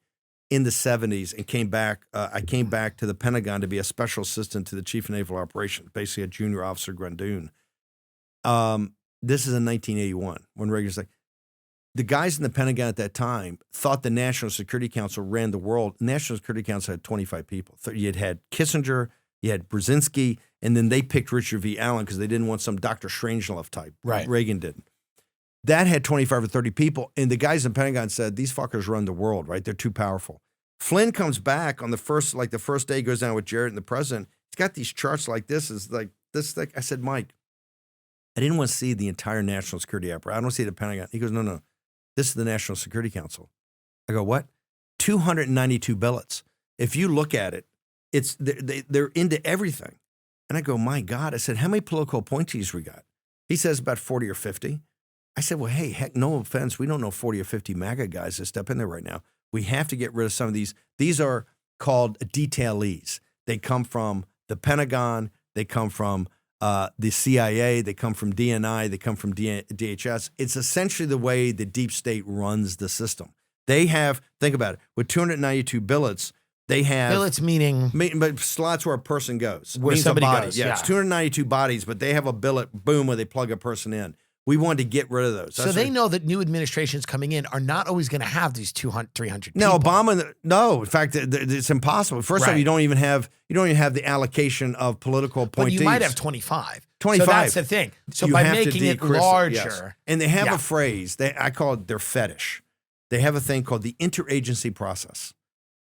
Speaker 2: in the 70s and came back, I came back to the Pentagon to be a special assistant to the Chief of Naval Operations, basically a junior officer, Grandoon. This is in 1981 when Reagan's like, the guys in the Pentagon at that time thought the National Security Council ran the world. The National Security Council had 25 people. You had Kissinger, you had Brzezinski, and then they picked Richard V. Allen because they didn't want some Dr. Strangelove type.
Speaker 1: Right.
Speaker 2: Reagan didn't. That had 25 or 30 people, and the guys in the Pentagon said, these fuckers run the world, right? They're too powerful. Flynn comes back on the first day, goes down with Jarrett and the president. He's got these charts like this. I said, Mike, I didn't want to see the entire national security apparatus. I don't want to see the Pentagon. He goes, no. This is the National Security Council. I go, what? 292 billets. If you look at it, they're into everything. And I go, my God. I said, how many political appointees we got? He says about 40 or 50. I said, well, hey, heck, no offense. We don't know 40 or 50 MAGA guys that step in there right now. We have to get rid of some of these. These are called detailees. They come from the Pentagon. They come from the CIA, they come from DNI, they come from DHS. It's essentially the way the deep state runs the system. They have, think about it, with 292 billets, they have...
Speaker 1: Billets meaning...
Speaker 2: But slots where a person goes.
Speaker 1: Where somebody goes,
Speaker 2: yeah. It's 292 bodies, but they have a billet, boom, where they plug a person in. We wanted to get rid of those.
Speaker 1: So they know that new administrations coming in are not always going to have these 200, 300 people.
Speaker 2: No, Obama, no. In fact, it's impossible. First off, you don't even have the allocation of political appointees.
Speaker 1: But you might have 25.
Speaker 2: 25.
Speaker 1: So that's the thing. So by making it larger.
Speaker 2: Yes. And they have a phrase, I call it their fetish. They have a thing called the interagency process.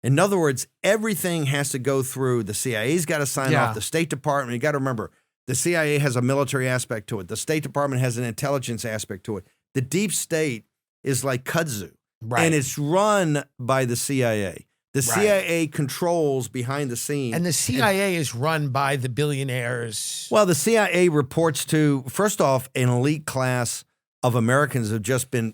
Speaker 2: In other words, everything has to go through the CIA's got to sign off, the State Department. You got to remember, the CIA has a military aspect to it. The State Department has an intelligence aspect to it. The deep state is like kudzu, and it's run by the CIA. The CIA controls behind the scenes.
Speaker 1: And the CIA is run by the billionaires.
Speaker 2: Well, the CIA reports to, first off, an elite class of Americans have just been,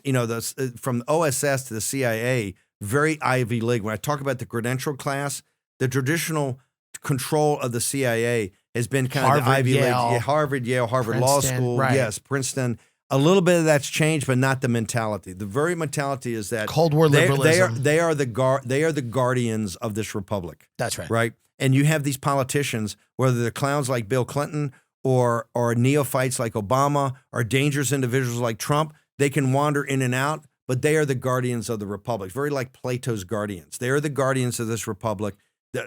Speaker 2: from OSS to the CIA, very Ivy League. When I talk about the credential class, the traditional control of the CIA has been kind of the Ivy League. Yeah, Harvard, Yale, Harvard Law School, yes, Princeton. A little bit of that's changed, but not the mentality. The very mentality is that
Speaker 1: Cold War liberalism.
Speaker 2: They are the guardians of this republic.
Speaker 1: That's right.
Speaker 2: Right? And you have these politicians, whether they're clowns like Bill Clinton or neophytes like Obama or dangerous individuals like Trump, they can wander in and out, but they are the guardians of the republic. Very like Plato's guardians. They are the guardians of this republic.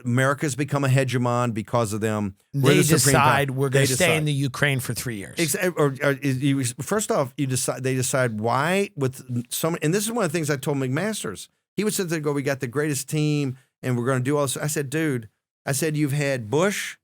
Speaker 2: America's become a hegemon because of them.
Speaker 1: They decide we're going to stay in the Ukraine for 3 years.
Speaker 2: First off, they decide why with some, and this is one of the things I told McMaster's. He would sit there and go, we got the greatest team and we're going to do all this. I said, dude, you've had Bush,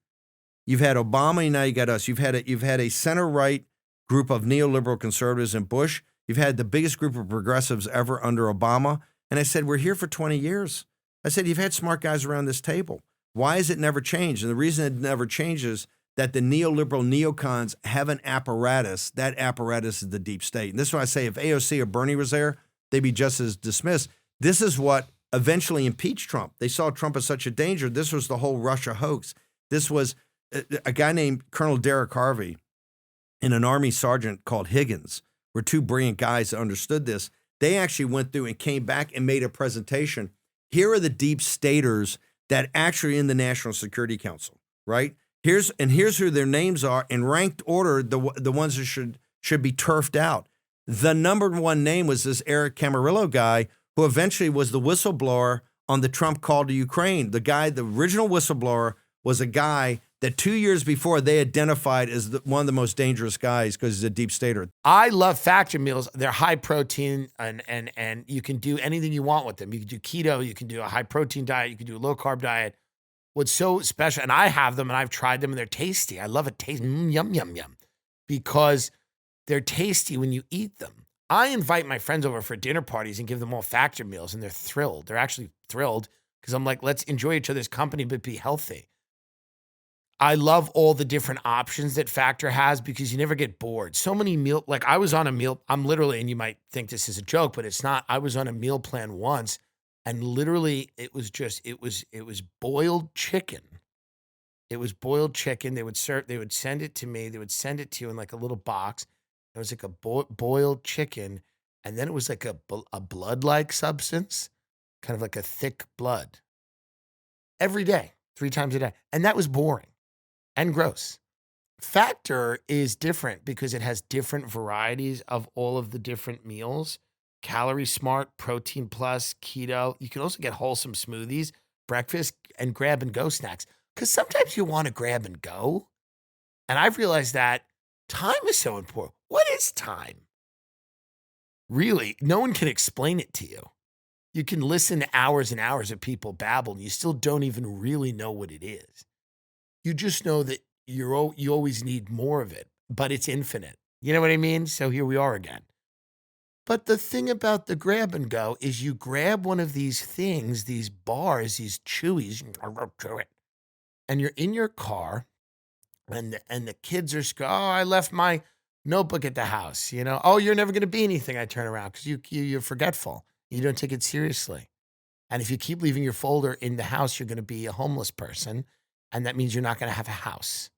Speaker 2: you've had Obama, and now you got us. You've had a center-right group of neoliberal conservatives in Bush. You've had the biggest group of progressives ever under Obama. And I said, we're here for 20 years. I said, you've had smart guys around this table. Why has it never changed? And the reason it never changes that the neoliberal neocons have an apparatus. That apparatus is the deep state. And this is why I say if AOC or Bernie was there, they'd be just as dismissed. This is what eventually impeached Trump. They saw Trump as such a danger. This was the whole Russia hoax. This was a guy named Colonel Derek Harvey and an Army sergeant called Higgins were two brilliant guys that understood this. They actually went through and came back and made a presentation. Here are the deep staters that actually are in the National Security Council, right? Here's who their names are in ranked order, the ones that should be turfed out. The number one name was this Eric Camarillo guy who eventually was the whistleblower on the Trump call to Ukraine. The original whistleblower was a guy that 2 years before they identified as one of the most dangerous guys because he's a deep stater.
Speaker 1: I love Factor meals. They're high protein and you can do anything you want with them. You can do keto, you can do a high protein diet, you can do a low carb diet. What's so special, and I have them and I've tried them and they're tasty. I love it. Yum, yum, yum. Because they're tasty when you eat them.
Speaker 3: I invite my friends over for dinner parties and give them all Factor meals, and they're thrilled. They're actually thrilled because I'm like, let's enjoy each other's company, but be healthy. I love all the different options that Factor has because you never get bored. So many meal, like I was on a meal, I'm literally, and you might think this is a joke, but it's not. I was on a meal plan once, and literally it was boiled chicken. It was boiled chicken. They would send it to me. They would send it to you in like a little box. It was like a boiled chicken, and then it was like a blood-like substance, kind of like a thick blood. Every day, 3 times a day. And that was boring and gross. Factor is different because it has different varieties of all of the different meals. Calorie Smart, Protein Plus, Keto. You can also get wholesome smoothies, breakfast, and grab and go snacks. Because sometimes you want to grab and go. And I've realized that time is so important. What is time? Really, no one can explain it to you. You can listen to hours and hours of people babble, and you still don't even really know what it is. You just know that you always need more of it, but it's infinite. You know what I mean? So here we are again. But the thing about the grab and go is you grab one of these things, these bars, these chewies, and you're in your car, and the kids are, oh, I left my notebook at the house. You know, oh, you're never going to be anything. I turn around because you're forgetful. You don't take it seriously. And if you keep leaving your folder in the house, you're going to be a homeless person. And that means you're not going to have a house.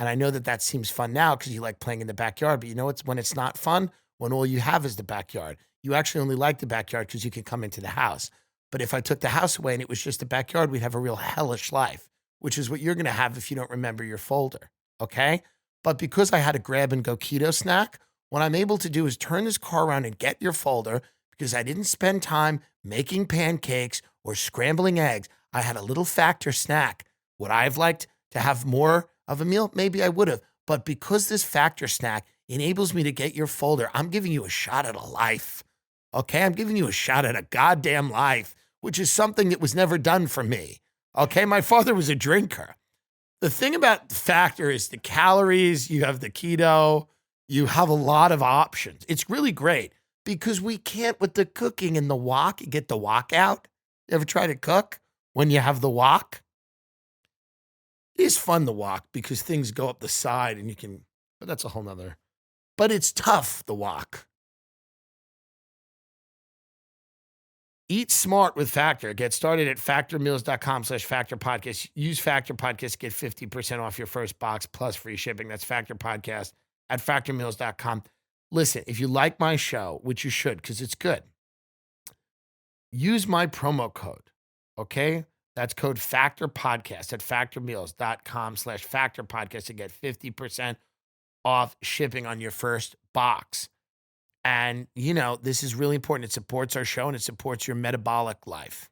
Speaker 3: And I know that seems fun now because you like playing in the backyard. But you know when it's not fun? When all you have is the backyard. You actually only like the backyard because you can come into the house. But if I took the house away and it was just the backyard, we'd have a real hellish life, which is what you're going to have if you don't remember your folder. Okay? But because I had a grab and go keto snack, what I'm able to do is turn this car around and get your folder because I didn't spend time making pancakes or scrambling eggs. I had a little Factor snack. Would I have liked to have more of a meal? Maybe I would have. But because this Factor snack enables me to get your folder, I'm giving you a shot at a life. Okay? I'm giving you a shot at a goddamn life, which is something that was never done for me. Okay? My father was a drinker. The thing about Factor is the calories, you have the keto, you have a lot of options. It's really great because we can't, with the cooking and the wok, you get the wok out. You ever try to cook when you have the wok? It is fun to wok because things go up the side and you can, but that's a whole nother. But it's tough, the wok. Eat smart with Factor. Get started at factormeals.com/factorpodcast. Use Factor Podcast to get 50% off your first box plus free shipping. That's Factor Podcast at factormeals.com. Listen, if you like my show, which you should because it's good, use my promo code, okay? That's code Factor Podcast at factormeals.com/Factor Podcast to get 50% off shipping on your first box. And, you know, this is really important. It supports our show and it supports your metabolic life.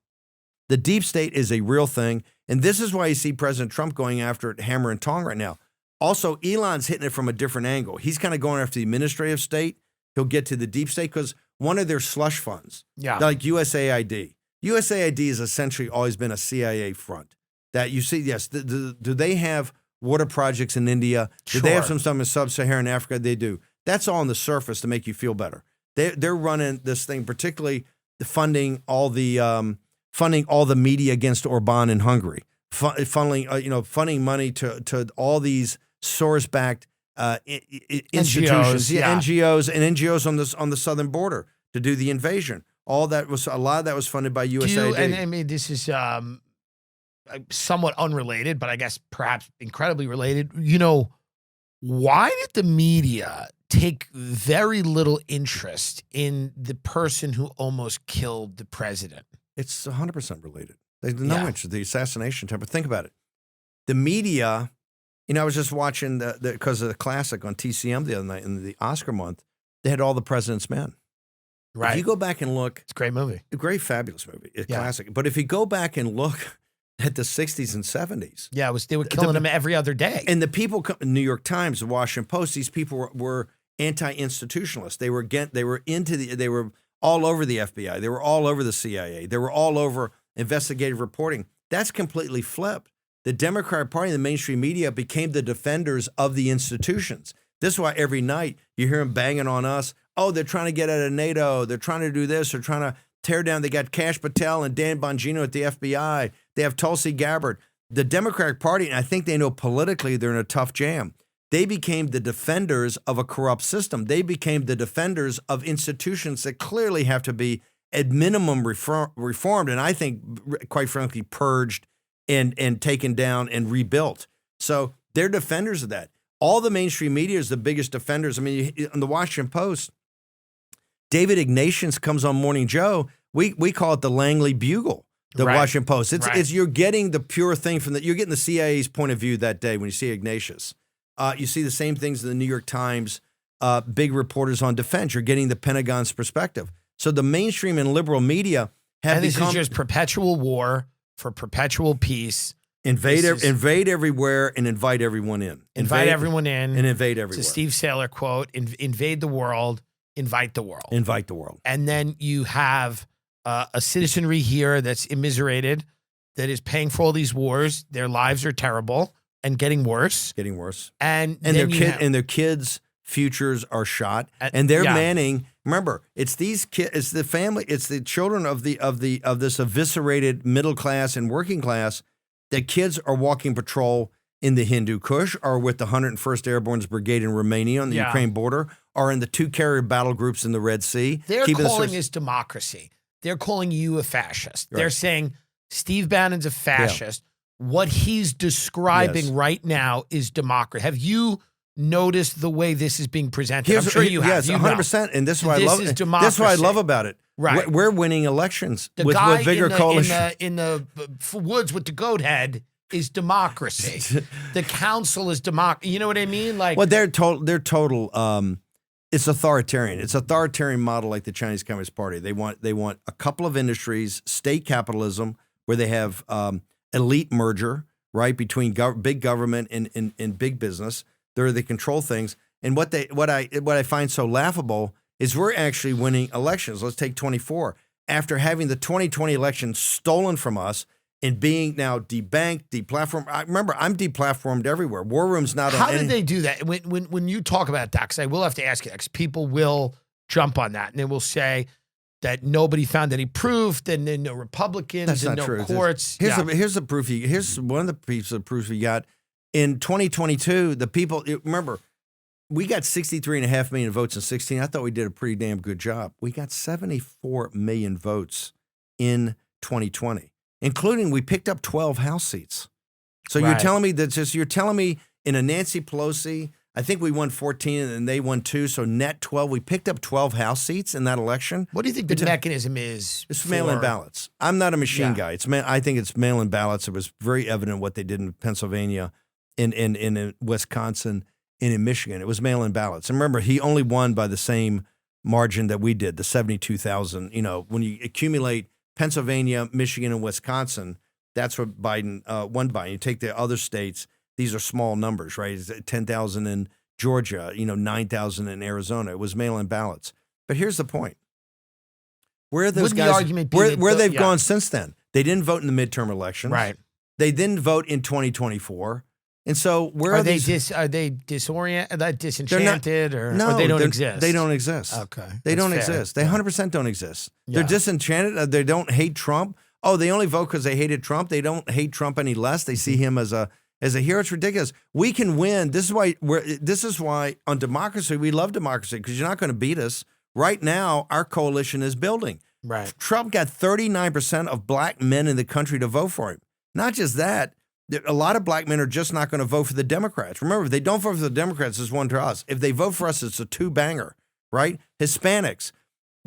Speaker 2: The deep state is a real thing. And this is why you see President Trump going after it hammer and tong right now. Also, Elon's hitting it from a different angle. He's kind of going after the administrative state. He'll get to the deep state because one of their slush funds, like USAID. USAID has essentially always been a CIA front. That you see, yes, do they have water projects in India? Do they have some stuff in sub-Saharan Africa? They do. That's all on the surface to make you feel better. They're running this thing, particularly funding all the media against Orban in Hungary, funding money to all these source-backed institutions, NGOs and NGOs on the southern border to do the invasion. A lot of that was funded by USAID.
Speaker 1: And I mean, this is somewhat unrelated, but I guess perhaps incredibly related. You know, why did the media take very little interest in the person who almost killed the president?
Speaker 2: It's 100% related. There's no interest. The assassination attempt. But think about it. The media, I was just watching because of the classic on TCM the other night in the Oscar month. They had All the President's Men.
Speaker 1: Right.
Speaker 2: If you go back and look,
Speaker 1: it's a great movie.
Speaker 2: A great, fabulous movie. A classic. But if you go back and look at the 60s and 70s.
Speaker 1: Yeah, they were killing him every other day.
Speaker 2: And the people, New York Times, the Washington Post, these people were anti-institutionalists. They were all over the FBI. They were all over the CIA. They were all over investigative reporting. That's completely flipped. The Democratic Party and the mainstream media became the defenders of the institutions. This is why every night you hear them banging on us. oh, they're trying to get out of NATO. They're trying to do this. They're trying to tear down. They got Kash Patel and Dan Bongino at the FBI. They have Tulsi Gabbard. The Democratic Party, and I think they know politically they're in a tough jam. They became the defenders of a corrupt system. They became the defenders of institutions that clearly have to be at minimum reformed, and I think, quite frankly, purged and taken down and rebuilt. So they're defenders of that. All the mainstream media is the biggest defenders. I mean, on the Washington Post, David Ignatius comes on Morning Joe. We call it the Langley Bugle, the Washington Post. It's you're getting the pure thing you're getting the CIA's point of view that day when you see Ignatius. You see the same things in the New York Times, big reporters on defense. You're getting the Pentagon's perspective. So the mainstream and liberal media have
Speaker 1: this is just perpetual war for perpetual peace.
Speaker 2: Invade everywhere and invite everyone in.
Speaker 1: Invite everyone in.
Speaker 2: And invade everywhere.
Speaker 1: It's a Steve Saylor quote, invade the world, invite the world.
Speaker 2: Invite the world.
Speaker 1: And then you have a citizenry here that's immiserated, that is paying for all these wars. Their lives are terrible and getting worse. And
Speaker 2: their kids' futures are shot. And they're manning. Remember, it's these kids, it's the family, it's the children of this eviscerated middle class and working class. The kids are walking patrol in the Hindu Kush, or with the 101st Airborne Brigade in Romania on the Ukraine border, or in the 2 carrier battle groups in the Red Sea.
Speaker 1: They're calling this democracy. They're calling you a fascist. Right. They're saying Steve Bannon's a fascist. Yeah. What he's describing right now is democracy. Have you noticed the way this is being presented? I'm sure you have.
Speaker 2: Yes, 100%. And this is what I love. This is what I love about it.
Speaker 1: Right.
Speaker 2: We're winning elections with bigger coalition. In the
Speaker 1: woods with the goat head is democracy. The council is democracy. You know what I mean? Like,
Speaker 2: well, they're total. It's authoritarian. It's authoritarian model like the Chinese Communist Party. They want a couple of industries, state capitalism, where they have elite merger, right, between big government and big business. They control things. And what I find so laughable is we're actually winning elections. Let's take 24. After having the 2020 election stolen from us and being now debanked, deplatformed. Remember, I'm deplatformed everywhere. War Room's not on.
Speaker 1: How did they do that? When you talk about that, because I will have to ask you that, because people will jump on that and they will say that nobody found any proof, then no Republicans and no courts.
Speaker 2: Here's the proof. Here's one of the pieces of proof we got. In 2022, the people, remember, we got 63.5 million votes in 2016. I thought we did a pretty damn good job. We got 74 million votes in 2020, including we picked up 12 House seats. So you're telling me in a Nancy Pelosi, I think we won 14 and they won 2, so net 12. We picked up 12 House seats in that election.
Speaker 1: What do you think the mechanism is?
Speaker 2: It's mail-in ballots. I'm not a machine guy. I think it's mail-in ballots. It was very evident what they did in Pennsylvania, in Wisconsin, and in Michigan. It was mail-in ballots. And remember, he only won by the same margin that we did, the 72,000. You know, when you accumulate Pennsylvania, Michigan, and Wisconsin, that's what Biden won by. You take the other states, these are small numbers, right? It's 10,000 in Georgia, 9,000 in Arizona. It was mail-in ballots. But here's the point. Where are those guys? Where they've gone since then? They didn't vote in the midterm elections.
Speaker 1: Right.
Speaker 2: They didn't vote in 2024. And so where are
Speaker 1: they disoriented, disenchanted, or they don't exist?
Speaker 2: They don't exist.
Speaker 1: Okay.
Speaker 2: They don't exist. They 100% don't exist. They're disenchanted. They don't hate Trump. Oh, they only vote because they hated Trump. They don't hate Trump any less. They see him as a hero. It's ridiculous. We can win. This is why on democracy, we love democracy, because you're not going to beat us. Right now, our coalition is building.
Speaker 1: Right.
Speaker 2: Trump got 39% of black men in the country to vote for him. Not just that. A lot of black men are just not going to vote for the Democrats. Remember, if they don't vote for the Democrats, it's one to us. If they vote for us, it's a 2-banger, right? Hispanics.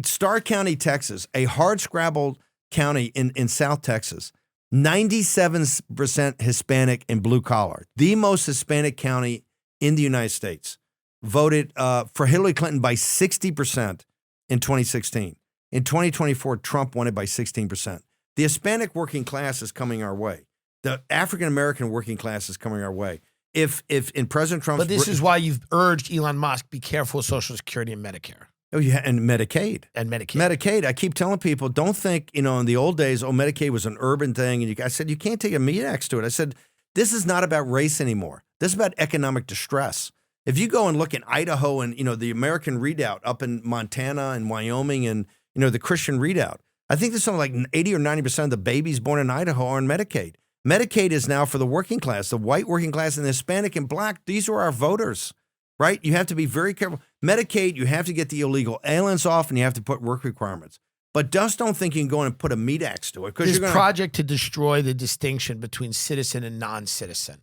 Speaker 2: Starr County, Texas, a hard-scrabbled county in South Texas, 97% Hispanic and blue-collar. The most Hispanic county in the United States. Voted for Hillary Clinton by 60% in 2016. In 2024, Trump won it by 16%. The Hispanic working class is coming our way. The African-American working class is coming our way. If in President Trump's...
Speaker 1: But this is why you've urged Elon Musk, be careful with Social Security and Medicare.
Speaker 2: Oh, yeah, and Medicaid.
Speaker 1: Medicaid.
Speaker 2: I keep telling people, don't think, in the old days, Medicaid was an urban thing. And I said, you can't take a meat axe to it. I said, this is not about race anymore. This is about economic distress. If you go and look in Idaho and, the American Redoubt up in Montana and Wyoming and, the Christian Redoubt, I think there's something like 80 or 90% of the babies born in Idaho are on Medicaid. Medicaid is now for the working class, the white working class and the Hispanic and black. These are our voters, right? You have to be very careful. Medicaid, you have to get the illegal aliens off and you have to put work requirements. But just don't think you can go in and put a meat axe to it.
Speaker 1: This project to destroy the distinction between citizen and non-citizen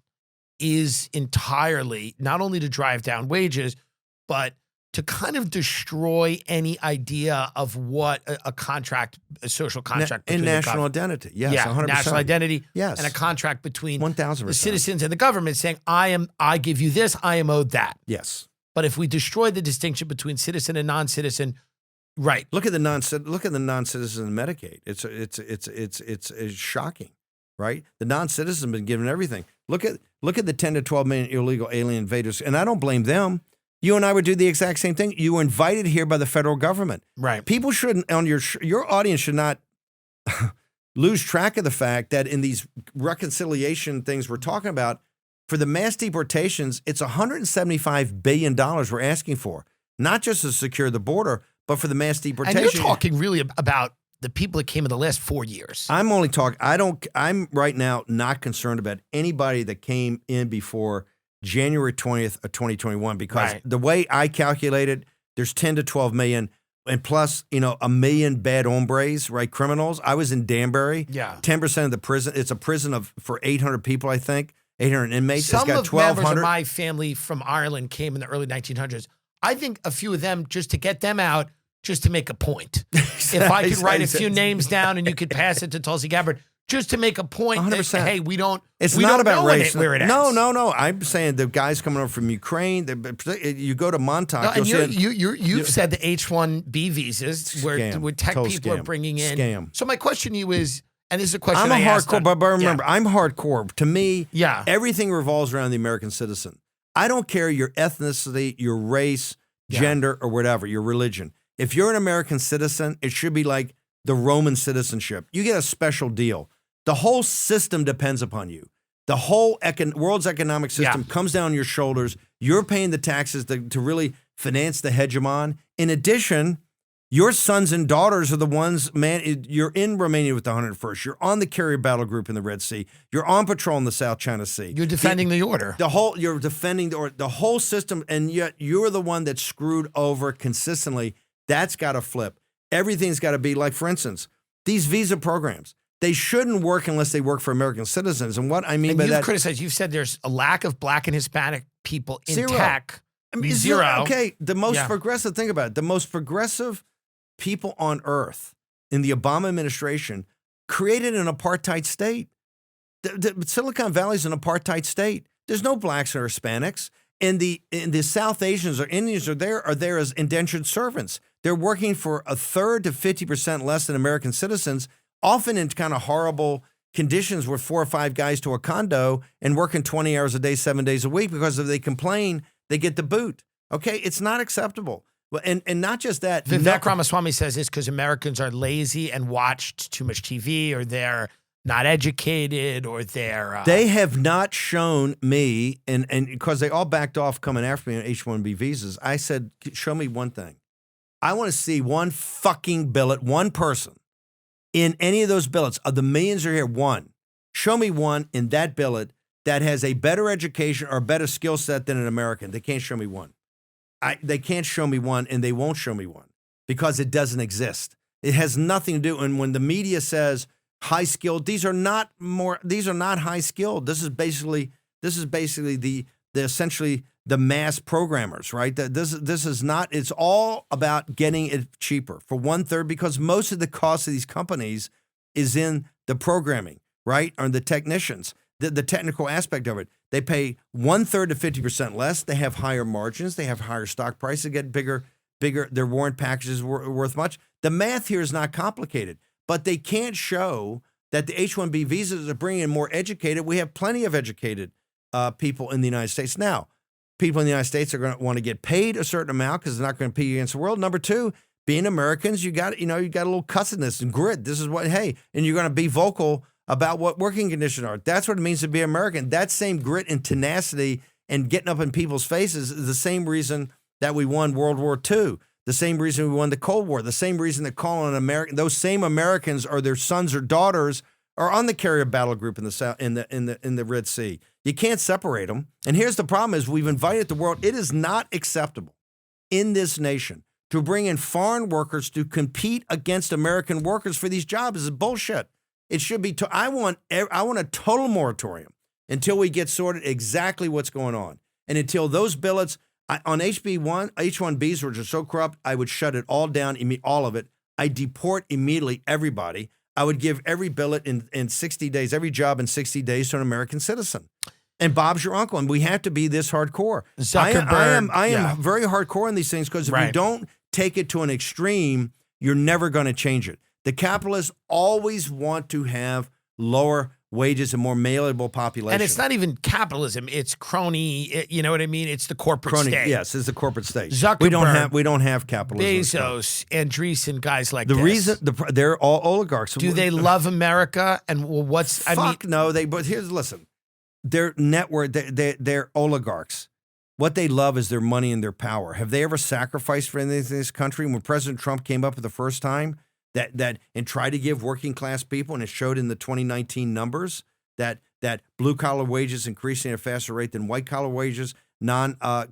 Speaker 1: is entirely not only to drive down wages, but to kind of destroy any idea of what a contract, a social contract.
Speaker 2: And national identity. Yes,
Speaker 1: yeah,
Speaker 2: 100%.
Speaker 1: National identity.
Speaker 2: Yes.
Speaker 1: And a contract between
Speaker 2: 1,000%.
Speaker 1: the citizens and the government saying, I give you this, I am owed that.
Speaker 2: Yes.
Speaker 1: But if we destroy the distinction between citizen and non-citizen, right.
Speaker 2: Look at the non-citizen in Medicaid. It's shocking, right? The non-citizen have been given everything. Look at the 10 to 12 million illegal alien invaders, and I don't blame them. You and I would do the exact same thing. You were invited here by the federal government.
Speaker 1: Right.
Speaker 2: People shouldn't, your audience should not lose track of the fact that in these reconciliation things we're talking about, for the mass deportations, it's $175 billion we're asking for, not just to secure the border, but for the mass deportation.
Speaker 1: And you're talking really about the people that came in the last 4 years.
Speaker 2: I'm right now not concerned about anybody that came in before January 20th of 2021, because the way I calculated, there's 10 to 12 million and plus, a million bad hombres, right? Criminals. I was in Danbury.
Speaker 1: Yeah.
Speaker 2: 10% of the prison. It's a prison for 800 people, I think, 800 inmates.
Speaker 1: Some
Speaker 2: it's got
Speaker 1: of members of my family from Ireland came in the early 1900s. I think a few of them, just to get them out, just to make a point. If I could write a few names down and you could pass it to Tulsi Gabbard, just to make a point
Speaker 2: 100%.
Speaker 1: that, hey, we don't
Speaker 2: It's not about race.
Speaker 1: Where it ends.
Speaker 2: No. I'm saying the guys coming over from Ukraine, you go to Montauk.
Speaker 1: No, and you've said the H-1B visas where tech people are bringing in.
Speaker 2: Scam.
Speaker 1: So my question to you is, and this is a question
Speaker 2: I'm hardcore, but remember, I'm hardcore. To me, everything revolves around the American citizen. I don't care your ethnicity, your race, gender, or whatever, your religion. If you're an American citizen, it should be like the Roman citizenship. You get a special deal. The whole system depends upon you. The whole world's economic system comes down your shoulders. You're paying the taxes to really finance the hegemon. In addition, your sons and daughters are the ones, man, you're in Romania with the 101st. You're on the carrier battle group in the Red Sea. You're on patrol in the South China Sea.
Speaker 1: You're defending the order.
Speaker 2: You're defending the whole system, and yet you're the one that's screwed over consistently. That's got to flip. Everything's got to be like, for instance, these visa programs. They shouldn't work unless they work for American citizens. And what I mean by that...
Speaker 1: You've said there's a lack of black and Hispanic people in tech.
Speaker 2: Zero. Okay, the most progressive, think about it. The most progressive people on earth in the Obama administration created an apartheid state. The Silicon Valley is an apartheid state. There's no blacks or Hispanics. And the South Asians or Indians are there as indentured servants. They're working for a third to 50% less than American citizens, often in kind of horrible conditions with 4 or 5 guys to a condo and working 20 hours a day, 7 days a week, because if they complain, they get the boot. Okay, it's not acceptable. And not just that.
Speaker 1: Vivek Ramaswamy says it's because Americans are lazy and watched too much TV, or they're not educated, or they're...
Speaker 2: They have not shown me, and because they all backed off coming after me on H-1B visas, I said, show me one thing. I want to see one fucking billet, one person in any of those billets. Of the millions that are here, one. Show me one in that billet that has a better education or a better skill set than an American. They can't show me one. They can't show me one, and they won't show me one because it doesn't exist. It has nothing to do. And when the media says high skilled, these are not high skilled. This is basically the essentially the mass programmers, right? This is not. It's all about getting it cheaper for 1/3, because most of the cost of these companies is in the programming, right, or the technicians. The technical aspect of it. They pay 1/3 to 50% less. They have higher margins. They have higher stock prices. They get bigger. Their warrant packages worth much. The math here is not complicated, but they can't show that the H-1B visas are bringing in more educated. We have plenty of educated people in the United States now. People in the United States are going to want to get paid a certain amount because they're not going to compete against the world. Number two, being Americans, you got a little cussedness and grit. This is what, hey, and you're going to be vocal about what working conditions are. That's what it means to be American. That same grit and tenacity and getting up in people's faces is the same reason that we won World War II, the same reason we won the Cold War, the same reason that calling those same Americans or their sons or daughters are on the carrier battle group in the South, in the Red Sea. You can't separate them. And here's the problem: is we've invited the world. It is not acceptable in this nation to bring in foreign workers to compete against American workers for these jobs. This is bullshit. It should be. I want a total moratorium until we get sorted exactly what's going on, and until those billets on H-1Bs, which are so corrupt, I would shut it all down, all of it. I deport immediately everybody. I would give every billet in 60 days, every job in 60 days to an American citizen. And Bob's your uncle, and we have to be this hardcore. I am very hardcore in these things because if you don't take it to an extreme, you're never going to change it. The capitalists always want to have lower wages and more malleable population.
Speaker 1: And it's not even capitalism; it's crony. You know what I mean? It's the corporate state.
Speaker 2: Yes, it's the corporate state.
Speaker 1: Zuckerberg,
Speaker 2: we don't have capitalism.
Speaker 1: Bezos, Andreessen, guys like
Speaker 2: this. The reason they're all oligarchs.
Speaker 1: Do they love America? And what's
Speaker 2: no? But listen. Their network, they're oligarchs. What they love is their money and their power. Have they ever sacrificed for anything in this country? When President Trump came up for the first time, and tried to give working class people, and it showed in the 2019 numbers that blue collar wages increasing at a faster rate than white collar wages,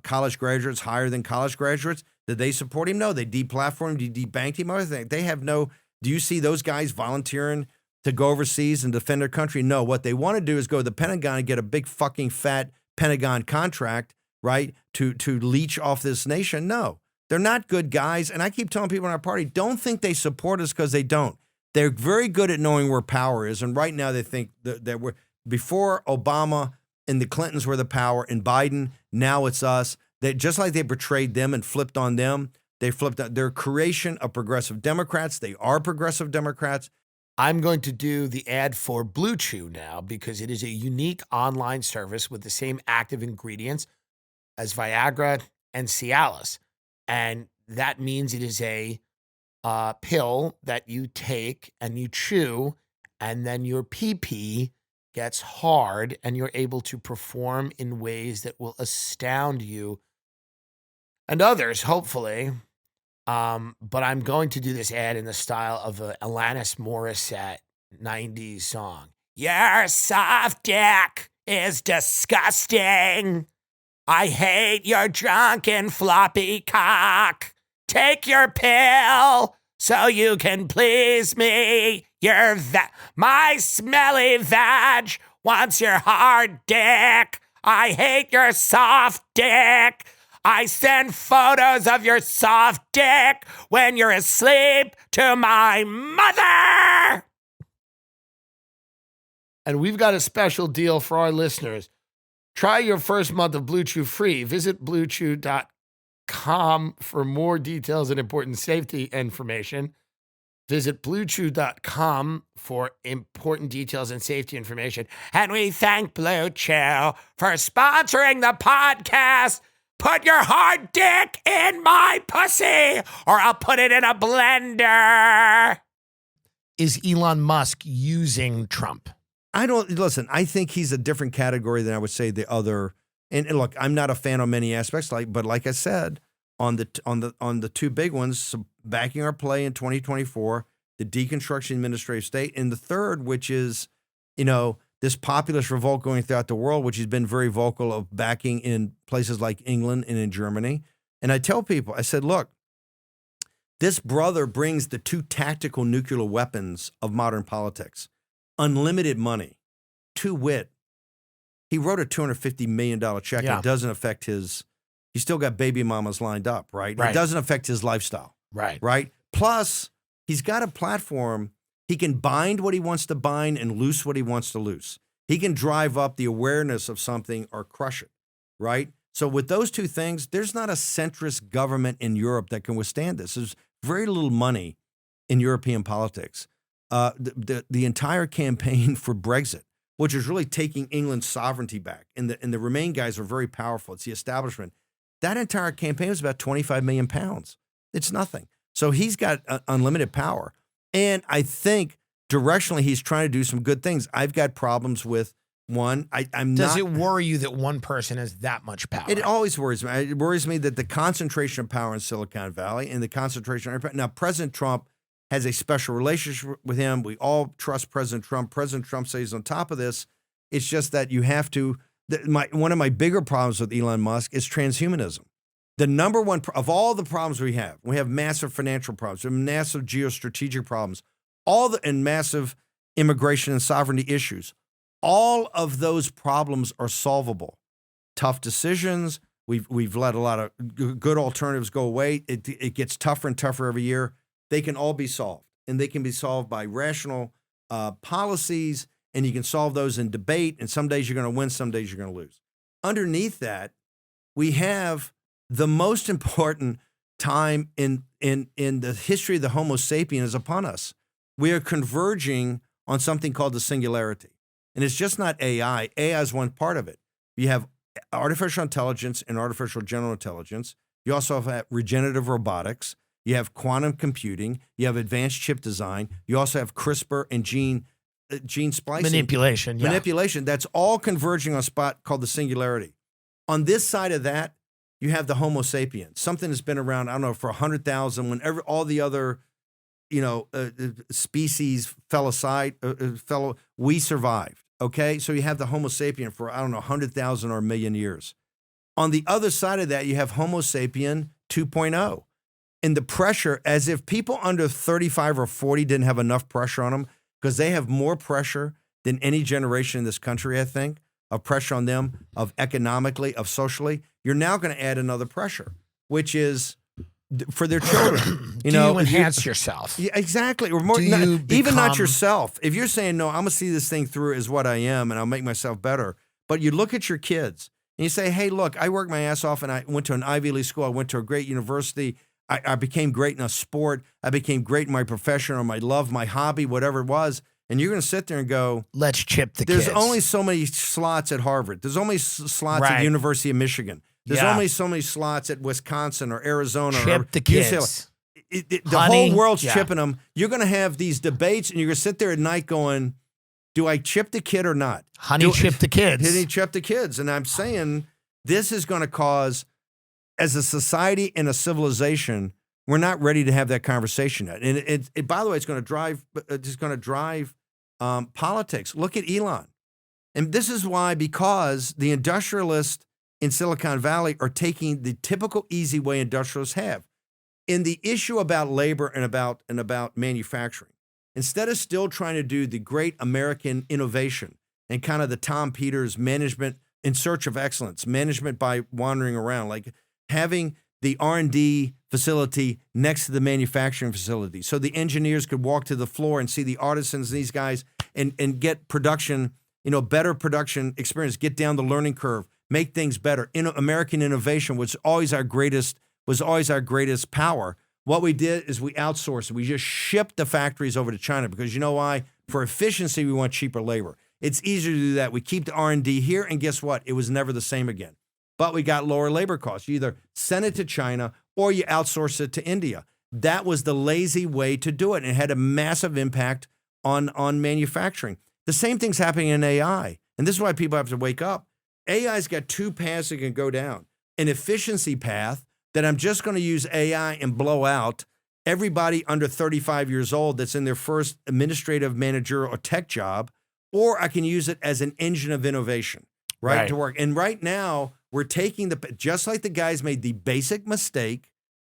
Speaker 2: college graduates higher than college graduates. Did they support him? No, they deplatformed him, debanked him. Everything. They have no. Do you see those guys volunteering to go overseas and defend their country? No. What they want to do is go to the Pentagon and get a big fucking fat Pentagon contract, right, to leech off this nation. No. They're not good guys. And I keep telling people in our party, don't think they support us because they don't. They're very good at knowing where power is. And right now they think that we're, before Obama and the Clintons were the power and Biden, now it's us. They, just like they betrayed them and flipped on them, they flipped on their creation of progressive Democrats. They are progressive Democrats.
Speaker 3: I'm going to do the ad for BlueChew now because it is a unique online service with the same active ingredients as Viagra and Cialis. And that means it is a pill that you take and you chew, and then your pee-pee gets hard and you're able to perform in ways that will astound you and others, hopefully. But I'm going to do this ad in the style of an Alanis Morissette 90s song. Your soft dick is disgusting. I hate your drunken floppy cock. Take your pill so you can please me. My smelly vag wants your hard dick. I hate your soft dick. I send photos of your soft dick when you're asleep to my mother. And we've got a special deal for our listeners. Try your first month of BlueChew free. Visit BlueChew.com for more details and important safety information. Visit BlueChew.com for important details and safety information. And we thank BlueChew for sponsoring the podcast. Put your hard dick in my pussy, or I'll put it in a blender.
Speaker 1: Is Elon Musk using Trump?
Speaker 2: Listen, I think he's a different category than I would say the other. And look, I'm not a fan on many aspects, but like I said, on the two big ones, backing our play in 2024, the deconstruction of administrative state, and the third, which is, this populist revolt going throughout the world, which he's been very vocal of backing in places like England and in Germany. And I tell people, I said, look, this brother brings the two tactical nuclear weapons of modern politics. Unlimited money, to wit, he wrote a $250 million check. Yeah. It doesn't affect he's still got baby mamas lined up, right? It doesn't affect his lifestyle. Right. Plus, he's got a platform. He can bind what he wants to bind and loose what he wants to loose. He can drive up the awareness of something or crush it, right? So with those two things, there's not a centrist government in Europe that can withstand this. There's very little money in European politics. The entire campaign for Brexit, which is really taking England's sovereignty back, and the Remain guys are very powerful. It's the establishment. That entire campaign was about 25 million pounds. It's nothing. So he's got unlimited power. And I think directionally he's trying to do some good things. I've got problems with One, I'm not.
Speaker 1: Does it worry you that one person has that much power?
Speaker 2: It always worries me. It worries me that the concentration of power in Silicon Valley and the concentration of now President Trump has a special relationship with him. We all trust President Trump. President Trump says on top of this, it's just that you have to. One of my bigger problems with Elon Musk is transhumanism. The number one of all the problems we have massive financial problems, we have massive geostrategic problems, and massive immigration and sovereignty issues. All of those problems are solvable. Tough decisions. We've let a lot of good alternatives go away. It gets tougher and tougher every year. They can all be solved, and they can be solved by rational policies, and you can solve those in debate, and some days you're going to win, some days you're going to lose. Underneath that, we have the most important time in the history of the Homo sapien is upon us. We are converging on something called the singularity. And it's just not AI. AI is one part of it. You have artificial intelligence and artificial general intelligence. You also have regenerative robotics. You have quantum computing. You have advanced chip design. You also have CRISPR and gene splicing.
Speaker 1: Manipulation. Yeah.
Speaker 2: Manipulation. That's all converging on a spot called the singularity. On this side of that, you have the Homo sapiens, something that's been around, I don't know, for 100,000, whenever all the other species fell aside, we survived. Okay, so you have the Homo sapien for, I don't know, 100,000 or a million years. On the other side of that, you have Homo sapien 2.0. And the pressure, as if people under 35 or 40 didn't have enough pressure on them, because they have more pressure than any generation in this country, I think, of pressure on them, of economically, of socially. You're now going to add another pressure, which is for their children.
Speaker 1: Do you enhance yourself?
Speaker 2: Yeah, exactly. Or more, even not yourself. If you're saying, no, I'm going to see this thing through as what I am and I'll make myself better. But you look at your kids and you say, hey, look, I worked my ass off and I went to an Ivy League school. I went to a great university. I became great in a sport. I became great in my profession or my love, my hobby, whatever it was. And you're going to sit there and go,
Speaker 1: let's chip the kids.
Speaker 2: There's only so many slots at Harvard. There's only slots at the University of Michigan. There's only so many slots at Wisconsin or Arizona.
Speaker 1: Chip the kids.
Speaker 2: The whole world's chipping them. You're going to have these debates, and you're going to sit there at night going, do I chip the kid or not?
Speaker 1: Chip the kids.
Speaker 2: Honey, chip the kids. And I'm saying this is going to cause, as a society and a civilization, we're not ready to have that conversation yet. And it by the way, it's going to drive politics. Look at Elon. And this is why, because the industrialists in Silicon Valley are taking the typical easy way industrialists have. In the issue about labor and about manufacturing, instead of still trying to do the great American innovation and kind of the Tom Peters management in search of excellence, management by wandering around, like having the R&D facility next to the manufacturing facility so the engineers could walk to the floor and see the artisans, these guys, and get production, better production experience, get down the learning curve, make things better. American innovation was always our greatest power. What we did is we outsourced. We just shipped the factories over to China because you know why? For efficiency, we want cheaper labor. It's easier to do that. We keep the R&D here, and guess what? It was never the same again. But we got lower labor costs. You either send it to China or you outsource it to India. That was the lazy way to do it, and it had a massive impact on manufacturing. The same thing's happening in AI, and this is why people have to wake up. AI's got two paths it can go down. An efficiency path that I'm just going to use AI and blow out everybody under 35 years old that's in their first administrative, managerial, or tech job, or I can use it as an engine of innovation, right? To work. And right now, we're taking just like the guys made the basic mistake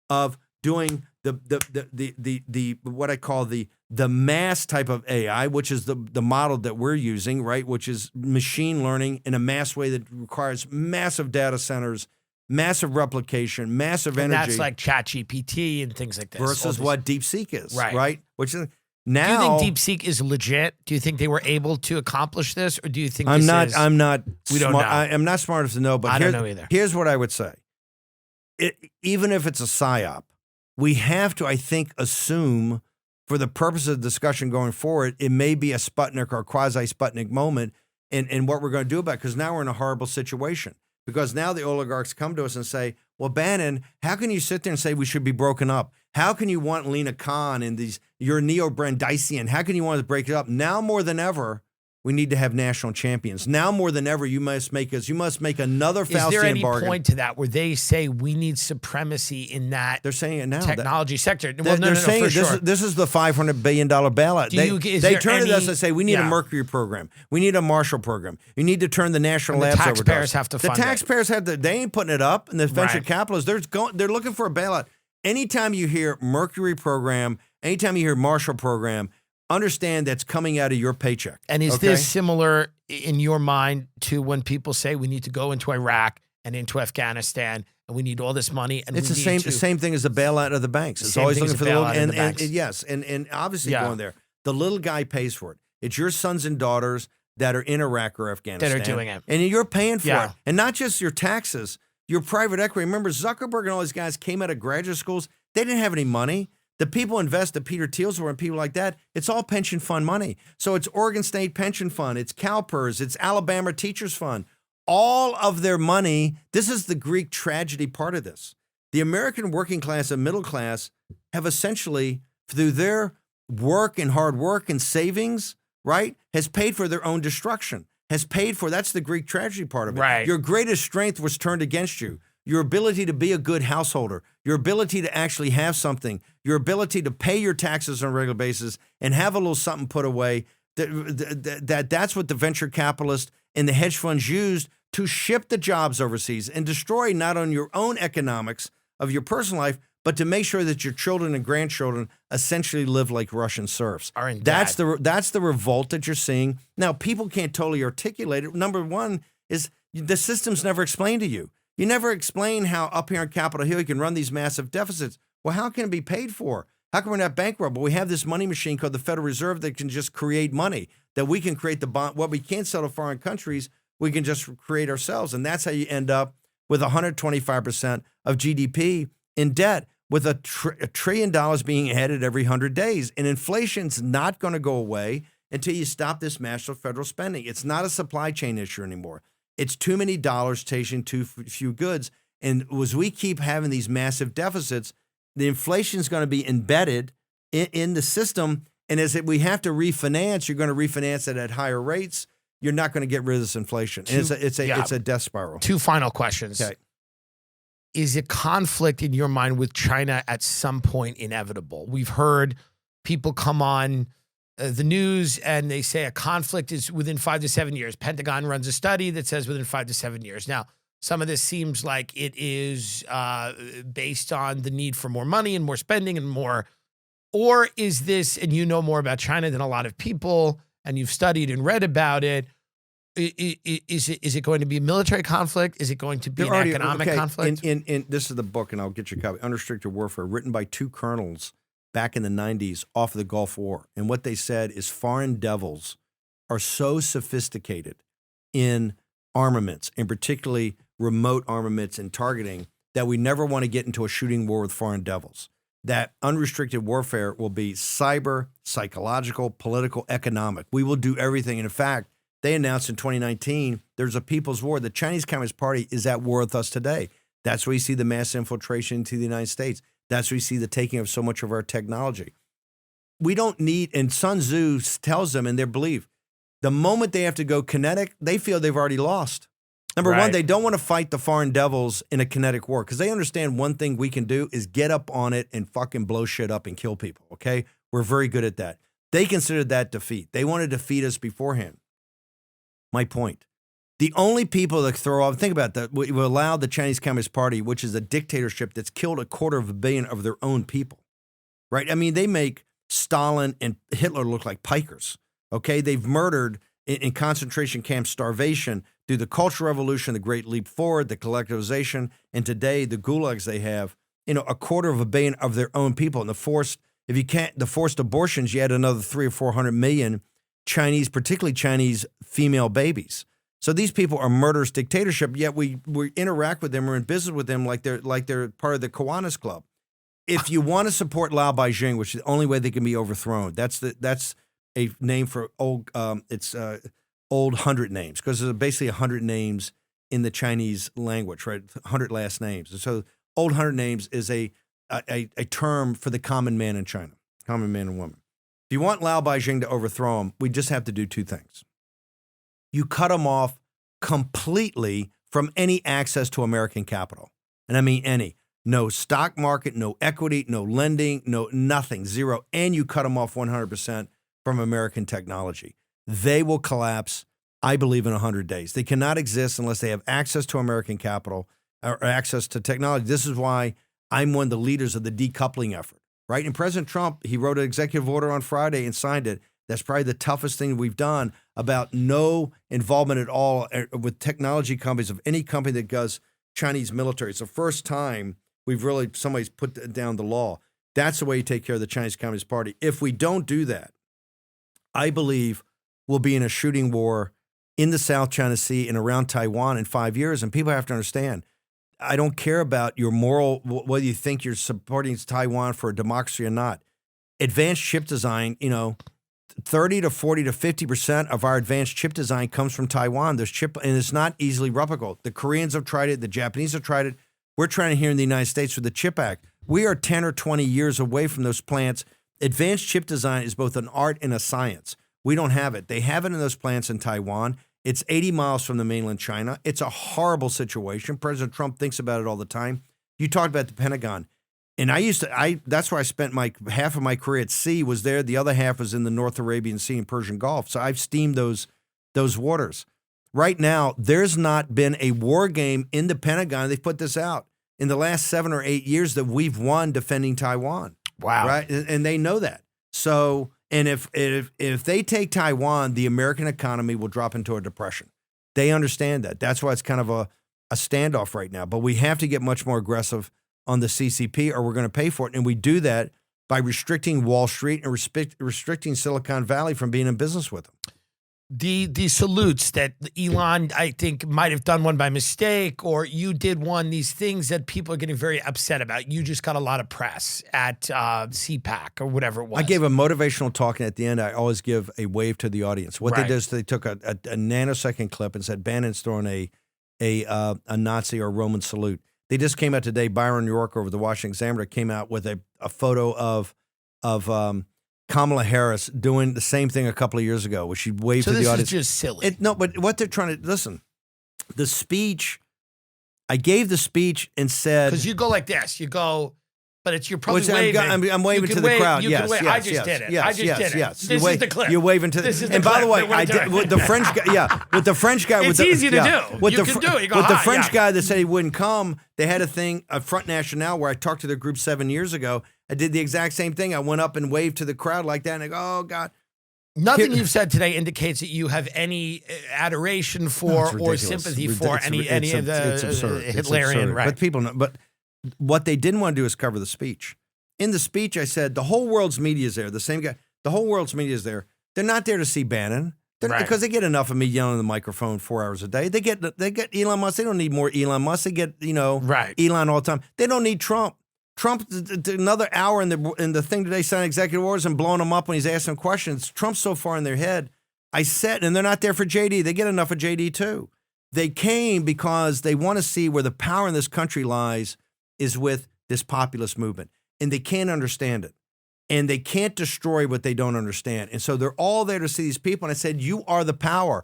Speaker 2: of doing the what I call the mass type of AI, which is the model that we're using, right? Which is machine learning in a mass way that requires massive data centers, massive replication, massive energy.
Speaker 1: And that's like ChatGPT and things like this.
Speaker 2: Versus what DeepSeek is, right? Which is now.
Speaker 1: Do you think DeepSeek is legit? Do you think they were able to accomplish this, or do you think
Speaker 2: I'm not.
Speaker 1: We don't know.
Speaker 2: I'm not smart enough to know, but
Speaker 1: I don't know either.
Speaker 2: Here's what I would say: even if it's a psyop, we have to, I think, assume, for the purpose of the discussion going forward, it may be a Sputnik or quasi-Sputnik moment in what we're going to do about it, because now we're in a horrible situation. Because now the oligarchs come to us and say, well, Bannon, how can you sit there and say we should be broken up? How can you want Lena Khan and you're neo-Brandeisian? How can you want to break it up? Now more than ever, We need to have national champions. Now more than ever, you must make another Faustian bargain.
Speaker 1: Is there any point to that where they say we need supremacy in that
Speaker 2: they're saying it now,
Speaker 1: technology sector?
Speaker 2: They're saying this is the $500 billion bailout. They turn to us and say, we need a Mercury program. We need a Marshall program. You need to turn the national labs over to us.
Speaker 1: The taxpayers have to fund it.
Speaker 2: The taxpayers they ain't putting it up. And the venture capitalists, they're looking for a bailout. Anytime you hear Mercury program, anytime you hear Marshall program, understand that's coming out of your paycheck.
Speaker 1: And is this similar in your mind to when people say we need to go into Iraq and into Afghanistan and we need all this money? And
Speaker 2: it's the same thing as the bailout of the banks. It's always looking for the little banks. Yes, and obviously going there. The little guy pays for it. It's your sons and daughters that are in Iraq or Afghanistan
Speaker 1: that are doing it,
Speaker 2: and you're paying for it, and not just your taxes, your private equity. Remember, Zuckerberg and all these guys came out of graduate schools. They didn't have any money. The people invest, the Peter Thiels and people like that, it's all pension fund money. So it's Oregon State Pension Fund, it's CalPERS, it's Alabama Teachers Fund. All of their money, this is the Greek tragedy part of this. The American working class and middle class have essentially, through their work and hard work and savings, right, has paid for their own destruction, that's the Greek tragedy part of it.
Speaker 1: Right.
Speaker 2: Your greatest strength was turned against you. Your ability to be a good householder, your ability to actually have something, your ability to pay your taxes on a regular basis and have a little something put away, that's what the venture capitalists and the hedge funds used to ship the jobs overseas and destroy not only your own economics of your personal life, but to make sure that your children and grandchildren essentially live like Russian serfs. That's the revolt that you're seeing. Now, people can't totally articulate it. Number one is the system's never explained to you. You never explain how up here on Capitol Hill you can run these massive deficits. Well, how can it be paid for? How come we're not bankrupt? Well, we have this money machine called the Federal Reserve that can just create money, that we can create the bond. What we can't sell to foreign countries, we can just create ourselves. And that's how you end up with 125% of GDP in debt, with $1 trillion being added every 100 days. And inflation's not going to go away until you stop this massive federal spending. It's not a supply chain issue anymore. It's too many dollars chasing too few goods. And as we keep having these massive deficits, the inflation is going to be embedded in the system. And we have to refinance, you're going to refinance it at higher rates. You're not going to get rid of this inflation. And it's a death spiral.
Speaker 1: Two final questions.
Speaker 2: Okay.
Speaker 1: Is a conflict in your mind with China at some point inevitable? We've heard people come on the news and they say a conflict is within 5 to 7 years. Pentagon runs a study that says within 5 to 7 years. Now, some of this seems like it is based on the need for more money and more spending and more, or is this, and you know more about China than a lot of people, and you've studied and read about it, is it going to be a military conflict? Is it going to be an economic conflict?
Speaker 2: In this is the book, and I'll get you a copy, Unrestricted Warfare, written by two colonels back in the 90s off of the Gulf War. And what they said is foreign devils are so sophisticated in armaments, and particularly remote armaments and targeting, that we never want to get into a shooting war with foreign devils. That unrestricted warfare will be cyber, psychological, political, economic. We will do everything. And in fact, they announced in 2019, there's a people's war. The Chinese Communist Party is at war with us today. That's where you see the mass infiltration into the United States. That's where you see the taking of so much of our technology. We don't need, and Sun Tzu tells them in their belief, the moment they have to go kinetic, they feel they've already lost. Number one, they don't want to fight the foreign devils in a kinetic war because they understand one thing we can do is get up on it and fucking blow shit up and kill people, okay? We're very good at that. They considered that defeat. They want to defeat us beforehand. My point. The only people that throw off, think about that, we allow the Chinese Communist Party, which is a dictatorship that's killed 250 million of their own people, right? I mean, they make Stalin and Hitler look like pikers, okay? They've murdered in concentration camps, starvation, through the Cultural Revolution, the Great Leap Forward, the collectivization, and today the gulags they have, 250 million of their own people. And the forced abortions, you had another 300 or 400 million Chinese, particularly Chinese female babies. So these people are murderous dictatorship, yet we interact with them, we're in business with them like they're part of the Kiwanis Club. If you want to support Lao Beijing, which is the only way they can be overthrown, that's a name for old 100 names, because there's basically 100 names in the Chinese language, right? 100 last names. And so old 100 names is a term for the common man in China, common man and woman. If you want Lao Beijing to overthrow him, we just have to do two things. you cut them off completely from any access to American capital. And I mean any. No stock market, no equity, no lending, no nothing, zero. And you cut them off 100% from American technology. They will collapse, I believe, in 100 days. They cannot exist unless they have access to American capital or access to technology. This is why I'm one of the leaders of the decoupling effort, right? And President Trump, he wrote an executive order on Friday and signed it. That's probably the toughest thing we've done about no involvement at all with technology companies of any company that does Chinese military. It's the first time somebody's put down the law. That's the way you take care of the Chinese Communist Party. If we don't do that, I believe we'll be in a shooting war in the South China Sea and around Taiwan in 5 years. And people have to understand, I don't care about your moral, whether you think you're supporting Taiwan for a democracy or not. Advanced chip design, 30 to 40 to 50% of our advanced chip design comes from Taiwan. And it's not easily replicable. The Koreans have tried it. The Japanese have tried it. We're trying it here in the United States with the CHIP Act. We are 10 or 20 years away from those plants. Advanced chip design is both an art and a science. We don't have it. They have it in those plants in Taiwan. It's 80 miles from the mainland China. It's a horrible situation. President Trump thinks about it all the time. You talked about the Pentagon. And that's where I spent half of my career at sea was there. The other half was in the North Arabian Sea and Persian Gulf. So I've steamed those waters. Right now, there's not been a war game in the Pentagon. They've put this out in the last 7 or 8 years that we've won defending Taiwan.
Speaker 1: Wow.
Speaker 2: Right. And they know that. So, and if they take Taiwan, the American economy will drop into a depression. They understand that. That's why it's kind of a standoff right now. But we have to get much more aggressive on the CCP or we're going to pay for it. And we do that by restricting Wall Street and restricting Silicon Valley from being in business with them.
Speaker 1: The salutes that Elon, I think, might have done one by mistake, or you did one, these things that people are getting very upset about. You just got a lot of press at CPAC or whatever it was.
Speaker 2: I gave a motivational talk, and at the end, I always give a wave to the audience. What they did is they took a nanosecond clip and said, Bannon's throwing a Nazi or Roman salute. They just came out today, Byron York over the Washington Examiner came out with a photo of Kamala Harris doing the same thing a couple of years ago, where she waved to the audience.
Speaker 1: So this is just silly.
Speaker 2: No, but what they're trying to, listen, the speech, I gave the speech and said.
Speaker 1: Because you go like this, but you're probably waving.
Speaker 2: I'm waving to the crowd. Yes,
Speaker 1: I just did it. I just did it.
Speaker 2: Yes.
Speaker 1: This is the clip.
Speaker 2: You're waving to the. And by the way, I did with the French guy. Yeah, with the French guy.
Speaker 1: It's easy to do. You can do it. You go,
Speaker 2: with the French guy that said he wouldn't come, they had a thing, a Front National, where I talked to their group 7 years ago. I did the exact same thing. I went up and waved to the crowd like that, and I go, "Oh God."
Speaker 1: Nothing you've said today indicates that you have any adoration for or sympathy for any of the Hitlerian. Right.
Speaker 2: But people know. But what they didn't want to do is cover the speech. In the speech, I said, the whole world's media is there. The same guy, the whole world's media is there. They're not there to see Bannon. Because they get enough of me yelling in the microphone 4 hours a day. They get Elon Musk. They don't need more Elon Musk. They get, Elon all the time. They don't need Trump. Trump, another hour in the thing today, signing executive orders and blowing them up when he's asking questions. Trump's so far in their head. I said, and they're not there for JD. They get enough of JD too. They came because they want to see where the power in this country lies is with this populist movement. And they can't understand it. And they can't destroy what they don't understand. And so they're all there to see these people. And I said, you are the power.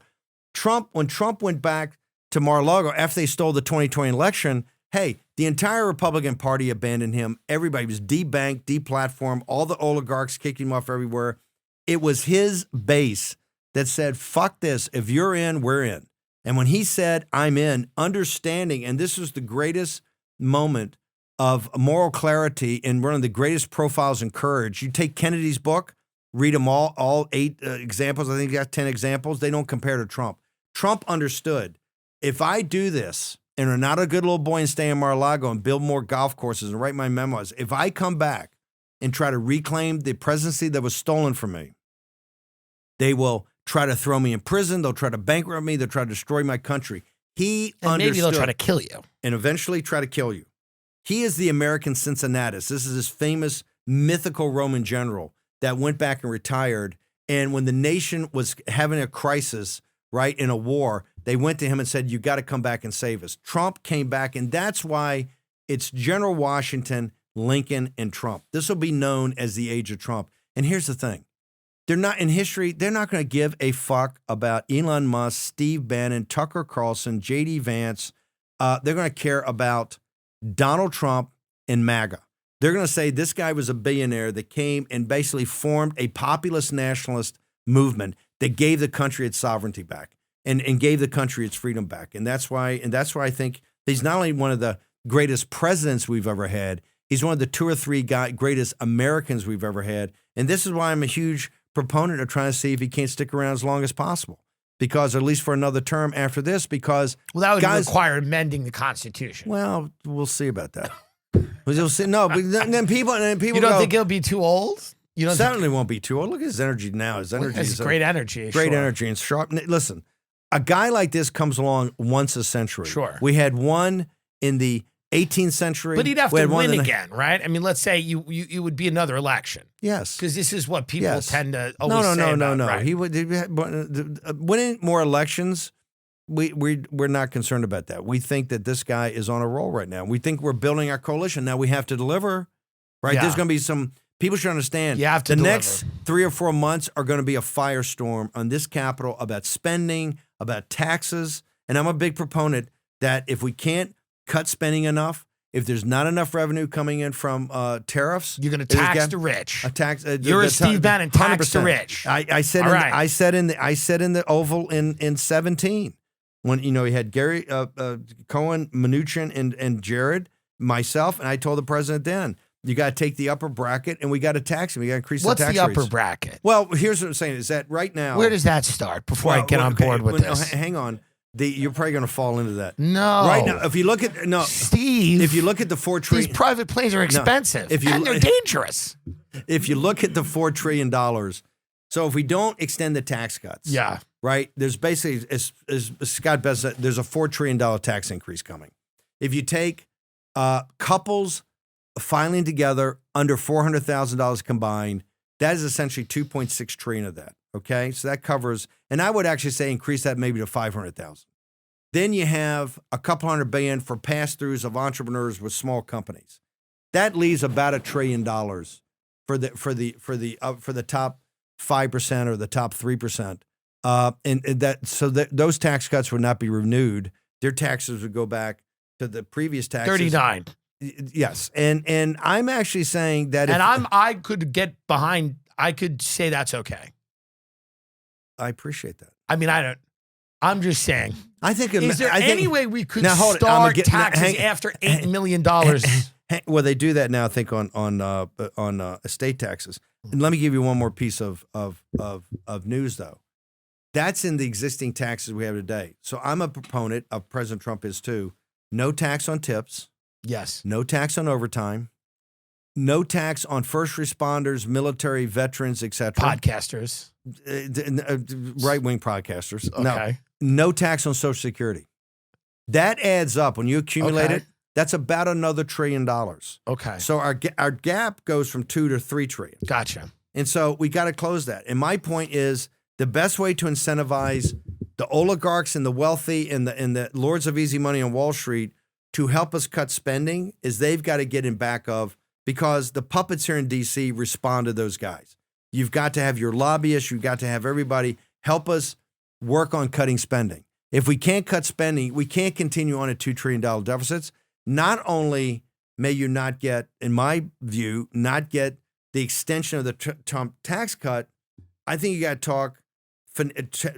Speaker 2: When Trump went back to Mar-a-Lago after they stole the 2020 election, hey, the entire Republican Party abandoned him. Everybody was debanked, deplatformed. All the oligarchs kicked him off everywhere. It was his base that said, fuck this. If you're in, we're in. And when he said, I'm in, understanding, and this was the greatest moment of moral clarity and one of the greatest profiles in courage. You take Kennedy's book, read them all 8 examples. I think he got 10 examples. They don't compare to Trump. Trump understood, if I do this and are not a good little boy and stay in Mar-a-Lago and build more golf courses and write my memoirs, if I come back and try to reclaim the presidency that was stolen from me, they will try to throw me in prison. They'll try to bankrupt me. They'll try to destroy my country. He understood.
Speaker 1: Maybe they'll try to kill you.
Speaker 2: And eventually try to kill you. He is the American Cincinnatus. This is this famous mythical Roman general that went back and retired. And when the nation was having a crisis, right, in a war, they went to him and said, you got to come back and save us. Trump came back, and that's why it's General Washington, Lincoln, and Trump. This will be known as the age of Trump. And here's the thing. They're not in history. They're not going to give a fuck about Elon Musk, Steve Bannon, Tucker Carlson, J.D. Vance. They're going to care about Donald Trump and MAGA. They're going to say this guy was a billionaire that came and basically formed a populist nationalist movement that gave the country its sovereignty back and gave the country its freedom back. And that's why I think he's not only one of the greatest presidents we've ever had, he's one of the 2 or 3 greatest Americans we've ever had. And this is why I'm a huge proponent of trying to see if he can't stick around as long as possible, because at least for another term after this, because
Speaker 1: that would require amending the Constitution.
Speaker 2: Well, we'll see about that. We'll see. No, but then people
Speaker 1: you don't think he'll be too old? You don't
Speaker 2: certainly won't be too old. Look at his energy now. His energy is
Speaker 1: great energy.
Speaker 2: Great energy and sharp. Listen, a guy like this comes along once a century.
Speaker 1: Sure.
Speaker 2: We had one in the 18th century.
Speaker 1: But he'd have to win again, right? I mean, let's say you would be another election.
Speaker 2: Yes.
Speaker 1: Because this is what people tend to always say. No. Right?
Speaker 2: He would winning more elections. We're not concerned about that. We think that this guy is on a roll right now. We think we're building our coalition. Now we have to deliver, right? Yeah. There's going to be some people should understand.
Speaker 1: You have to
Speaker 2: deliver. Next 3 or 4 months are going to be a firestorm on this Capitol about spending, about taxes. And I'm a big proponent that if we can't cut spending enough, if there's not enough revenue coming in from tariffs,
Speaker 1: you're going to tax the rich.
Speaker 2: You're
Speaker 1: a Steve Bannon, tax the rich.
Speaker 2: I said in the Oval in 17 when he had Gary Cohen, Mnuchin, and Jared, myself, and I told the president then, you got to take the upper bracket and we got to tax him. We got to increase the tax rates.
Speaker 1: What's the upper bracket?
Speaker 2: Well, here's what I'm saying is that right now.
Speaker 1: Where does that start before I get on board with this?
Speaker 2: Hang on. You're probably going to fall into that.
Speaker 1: No.
Speaker 2: Right now, if you look at
Speaker 1: Steve,
Speaker 2: if you look at the $4 trillion,
Speaker 1: these private planes are expensive and they're dangerous.
Speaker 2: If you look at the $4 trillion, so if we don't extend the tax cuts, right, there's basically, as Scott Best said, there's a $4 trillion tax increase coming. If you take couples filing together under $400,000 combined, that is essentially $2.6 trillion of that. Okay, so that covers, and I would actually say increase that maybe to 500,000. Then you have a couple $100 billion for pass-throughs of entrepreneurs with small companies. That leaves about $1 trillion for the top 5% or the top 3%. Those tax cuts would not be renewed. Their taxes would go back to the previous taxes.
Speaker 1: 39.
Speaker 2: Yes, and I'm actually saying that,
Speaker 1: I could get behind. I could say that's okay.
Speaker 2: I appreciate that.
Speaker 1: I mean, I'm just saying. Is there any way we could start taxes after $8 million?
Speaker 2: Well, they do that now, I think, on estate taxes. And let me give you one more piece of news, though. That's in the existing taxes we have today. So I'm a proponent of, President Trump is too, no tax on tips.
Speaker 1: Yes.
Speaker 2: No tax on overtime. No tax on first responders, military, veterans, etc.
Speaker 1: Podcasters.
Speaker 2: Right-wing podcasters.
Speaker 1: Okay.
Speaker 2: No tax on Social Security. That adds up. When you accumulate it, that's about another $1 trillion.
Speaker 1: Okay.
Speaker 2: So our gap goes from $2 to $3 trillion.
Speaker 1: Gotcha.
Speaker 2: And so we got to close that. And my point is the best way to incentivize the oligarchs and the wealthy and the lords of easy money on Wall Street to help us cut spending is they've got to get in back of, because the puppets here in D.C. respond to those guys. You've got to have your lobbyists. You've got to have everybody help us work on cutting spending. If we can't cut spending, we can't continue on at $2 trillion deficits. Not only may you not get, in my view, not get the extension of the Trump tax cut, I think you got to talk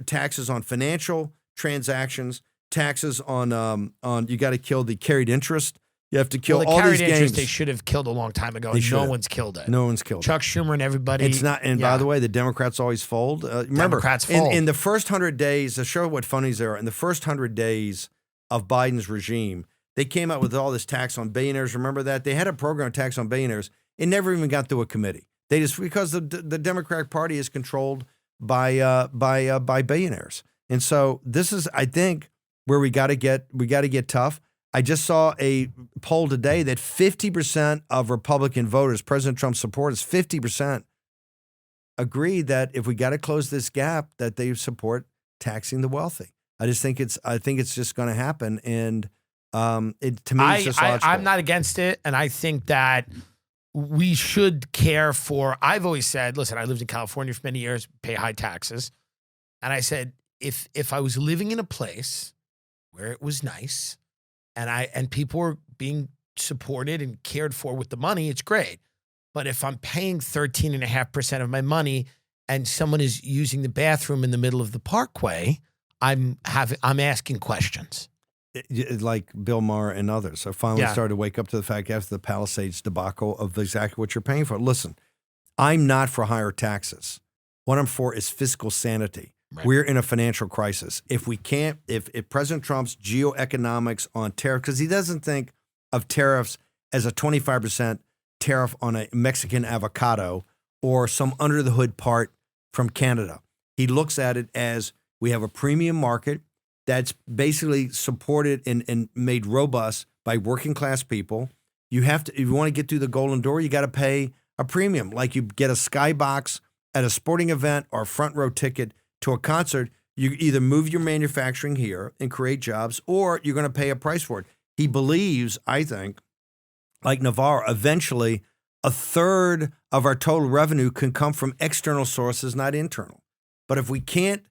Speaker 2: taxes on financial transactions, taxes on you got to kill the carried interest. You have to kill all these games.
Speaker 1: They should have killed a long time ago, and no one's killed it.
Speaker 2: No one's killed it.
Speaker 1: Chuck Schumer and everybody.
Speaker 2: It's not. And by the way, the Democrats always fold. Remember,
Speaker 1: Democrats fold.
Speaker 2: In the first 100 days, to show what funnies there are, in the first 100 days of Biden's regime, they came out with all this tax on billionaires. Remember that? They had a program of tax on billionaires. It never even got through a committee. They just, because the Democratic Party is controlled by billionaires. And so this is, I think, where we got to get tough. I just saw a poll today that 50% of Republican voters, President Trump's supporters, 50% agree that if we got to close this gap, that they support taxing the wealthy. I think it's just going to happen, and to me, it's just logical.
Speaker 1: I'm not against it, and I think that we should care for, I've always said, listen, I lived in California for many years, pay high taxes. And I said, if I was living in a place where it was nice and people were being supported and cared for with the money, it's great. But if I'm paying 13.5% of my money and someone is using the bathroom in the middle of the parkway, I'm asking questions.
Speaker 2: Like Bill Maher and others. I finally started to wake up to the fact after the Palisades debacle of exactly what you're paying for. Listen, I'm not for higher taxes. What I'm for is fiscal sanity. Right. We're in a financial crisis. If we can't, if President Trump's geoeconomics on tariff, because he doesn't think of tariffs as a 25% tariff on a Mexican avocado or some under the hood part from Canada. He looks at it as we have a premium market that's basically supported and made robust by working class people. You have to, if you want to get through the golden door, you got to pay a premium. Like you get a skybox at a sporting event or a front row ticket to a concert. You either move your manufacturing here and create jobs, or you're going to pay a price for it. He believes, I think, like Navarro, eventually a third of our total revenue can come from external sources, not internal. But if we can't,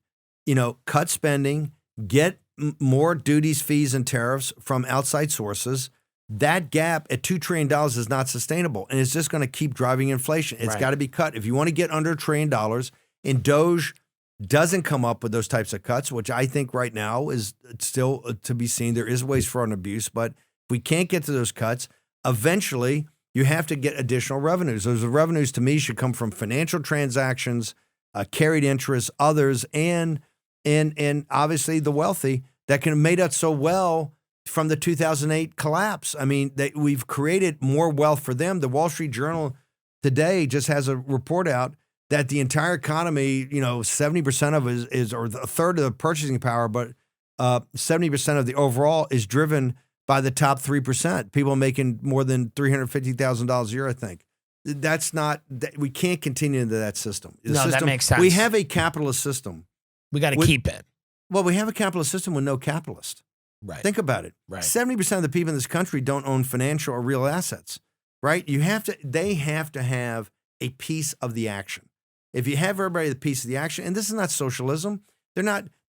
Speaker 2: cut spending, get more duties, fees, and tariffs from outside sources, that gap at $2 trillion is not sustainable. And it's just going to keep driving inflation. It's got to be cut. If you want to get under $1 trillion, and Doge doesn't come up with those types of cuts, which I think right now is still to be seen. There is waste, fraud, and abuse. But if we can't get to those cuts, eventually you have to get additional revenues. Those revenues, to me, should come from financial transactions, carried interest, others, and obviously the wealthy that can have made us so well from the 2008 collapse. I mean, we've created more wealth for them. The Wall Street Journal today just has a report out that the entire economy, 70% of it is, or a third of the purchasing power, but 70% of the overall is driven by the top 3%. People making more than $350,000 a year, I think. We can't continue into that system.
Speaker 1: That makes sense.
Speaker 2: We have a capitalist system.
Speaker 1: We got to keep it.
Speaker 2: Well, we have a capitalist system with no capitalist.
Speaker 1: Right.
Speaker 2: Think about it.
Speaker 1: Right.
Speaker 2: 70% of the people in this country don't own financial or real assets, right? They have to have a piece of the action. If you have everybody the piece of the action, and this is not socialism,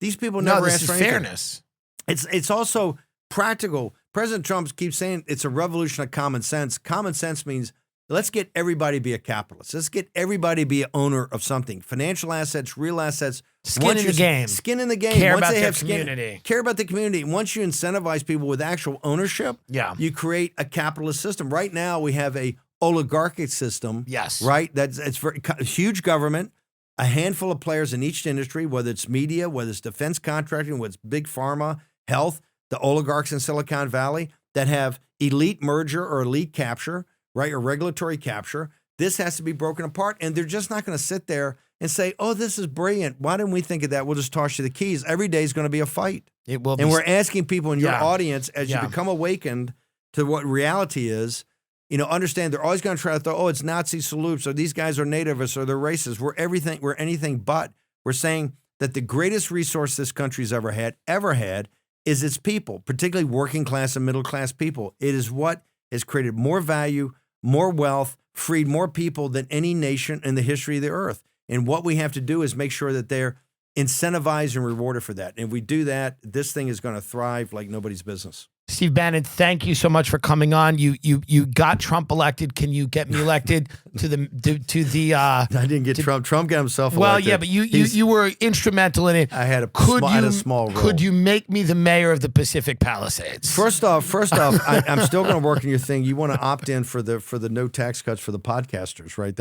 Speaker 2: these people never ask for anything.
Speaker 1: Fairness.
Speaker 2: It's also practical. President Trump keeps saying it's a revolution of common sense. Common sense means let's get everybody to be a capitalist. Let's get everybody to be an owner of something. Financial assets, real assets.
Speaker 1: Skin in the game.
Speaker 2: Skin in the game.
Speaker 1: Care about their community.
Speaker 2: Care about the community. Once you incentivize people with actual ownership, you create a capitalist system. Right now, we have a oligarchic system.
Speaker 1: Yes.
Speaker 2: Right? It's very huge government, a handful of players in each industry, whether it's media, whether it's defense contracting, whether it's big pharma, health, the oligarchs in Silicon Valley that have elite merger or elite capture, right, or regulatory capture. This has to be broken apart, and they're just not going to sit there and say, oh, this is brilliant. Why didn't we think of that? We'll just toss you the keys. Every day is going to be a fight.
Speaker 1: It will be.
Speaker 2: And we're asking people in your audience, as you become awakened to what reality is, understand they're always going to try to throw, it's Nazi salutes, or these guys are nativists, or they're racist. We're anything but. We're saying that the greatest resource this country's ever had, is its people, particularly working class and middle class people. It is what has created more value, more wealth, freed more people than any nation in the history of the earth. And what we have to do is make sure that they're incentivized and rewarded for that. And if we do that, this thing is going to thrive like nobody's business.
Speaker 1: Steve Bannon, thank you so much for coming on. You got Trump elected. Can you get me elected to the?
Speaker 2: I didn't get Trump. Trump got himself elected.
Speaker 1: Well, yeah, but you were instrumental in it.
Speaker 2: I had a small role.
Speaker 1: Could you make me the mayor of the Pacific Palisades?
Speaker 2: First off, I'm still going to work on your thing. You want to opt in for the no tax cuts for the podcasters, right?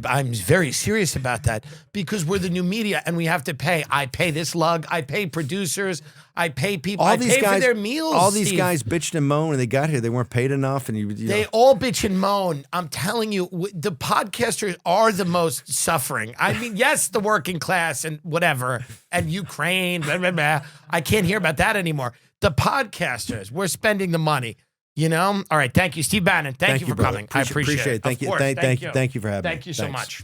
Speaker 1: I'm very serious about that because we're the new media and we have to pay. I pay this lug. I pay producers. I pay people. I pay for their meals.
Speaker 2: All these guys bitched and moaned when they got here. They weren't paid enough, and
Speaker 1: they all bitch and moan. I'm telling you, the podcasters are the most suffering. I mean, yes, the working class and whatever, and Ukraine. Blah, blah, blah. I can't hear about that anymore. The podcasters, we're spending the money. All right. Thank you, Steve Bannon. Thank you for coming. I appreciate it.
Speaker 2: Thank you. Thank you for having me.
Speaker 1: Thank you so much.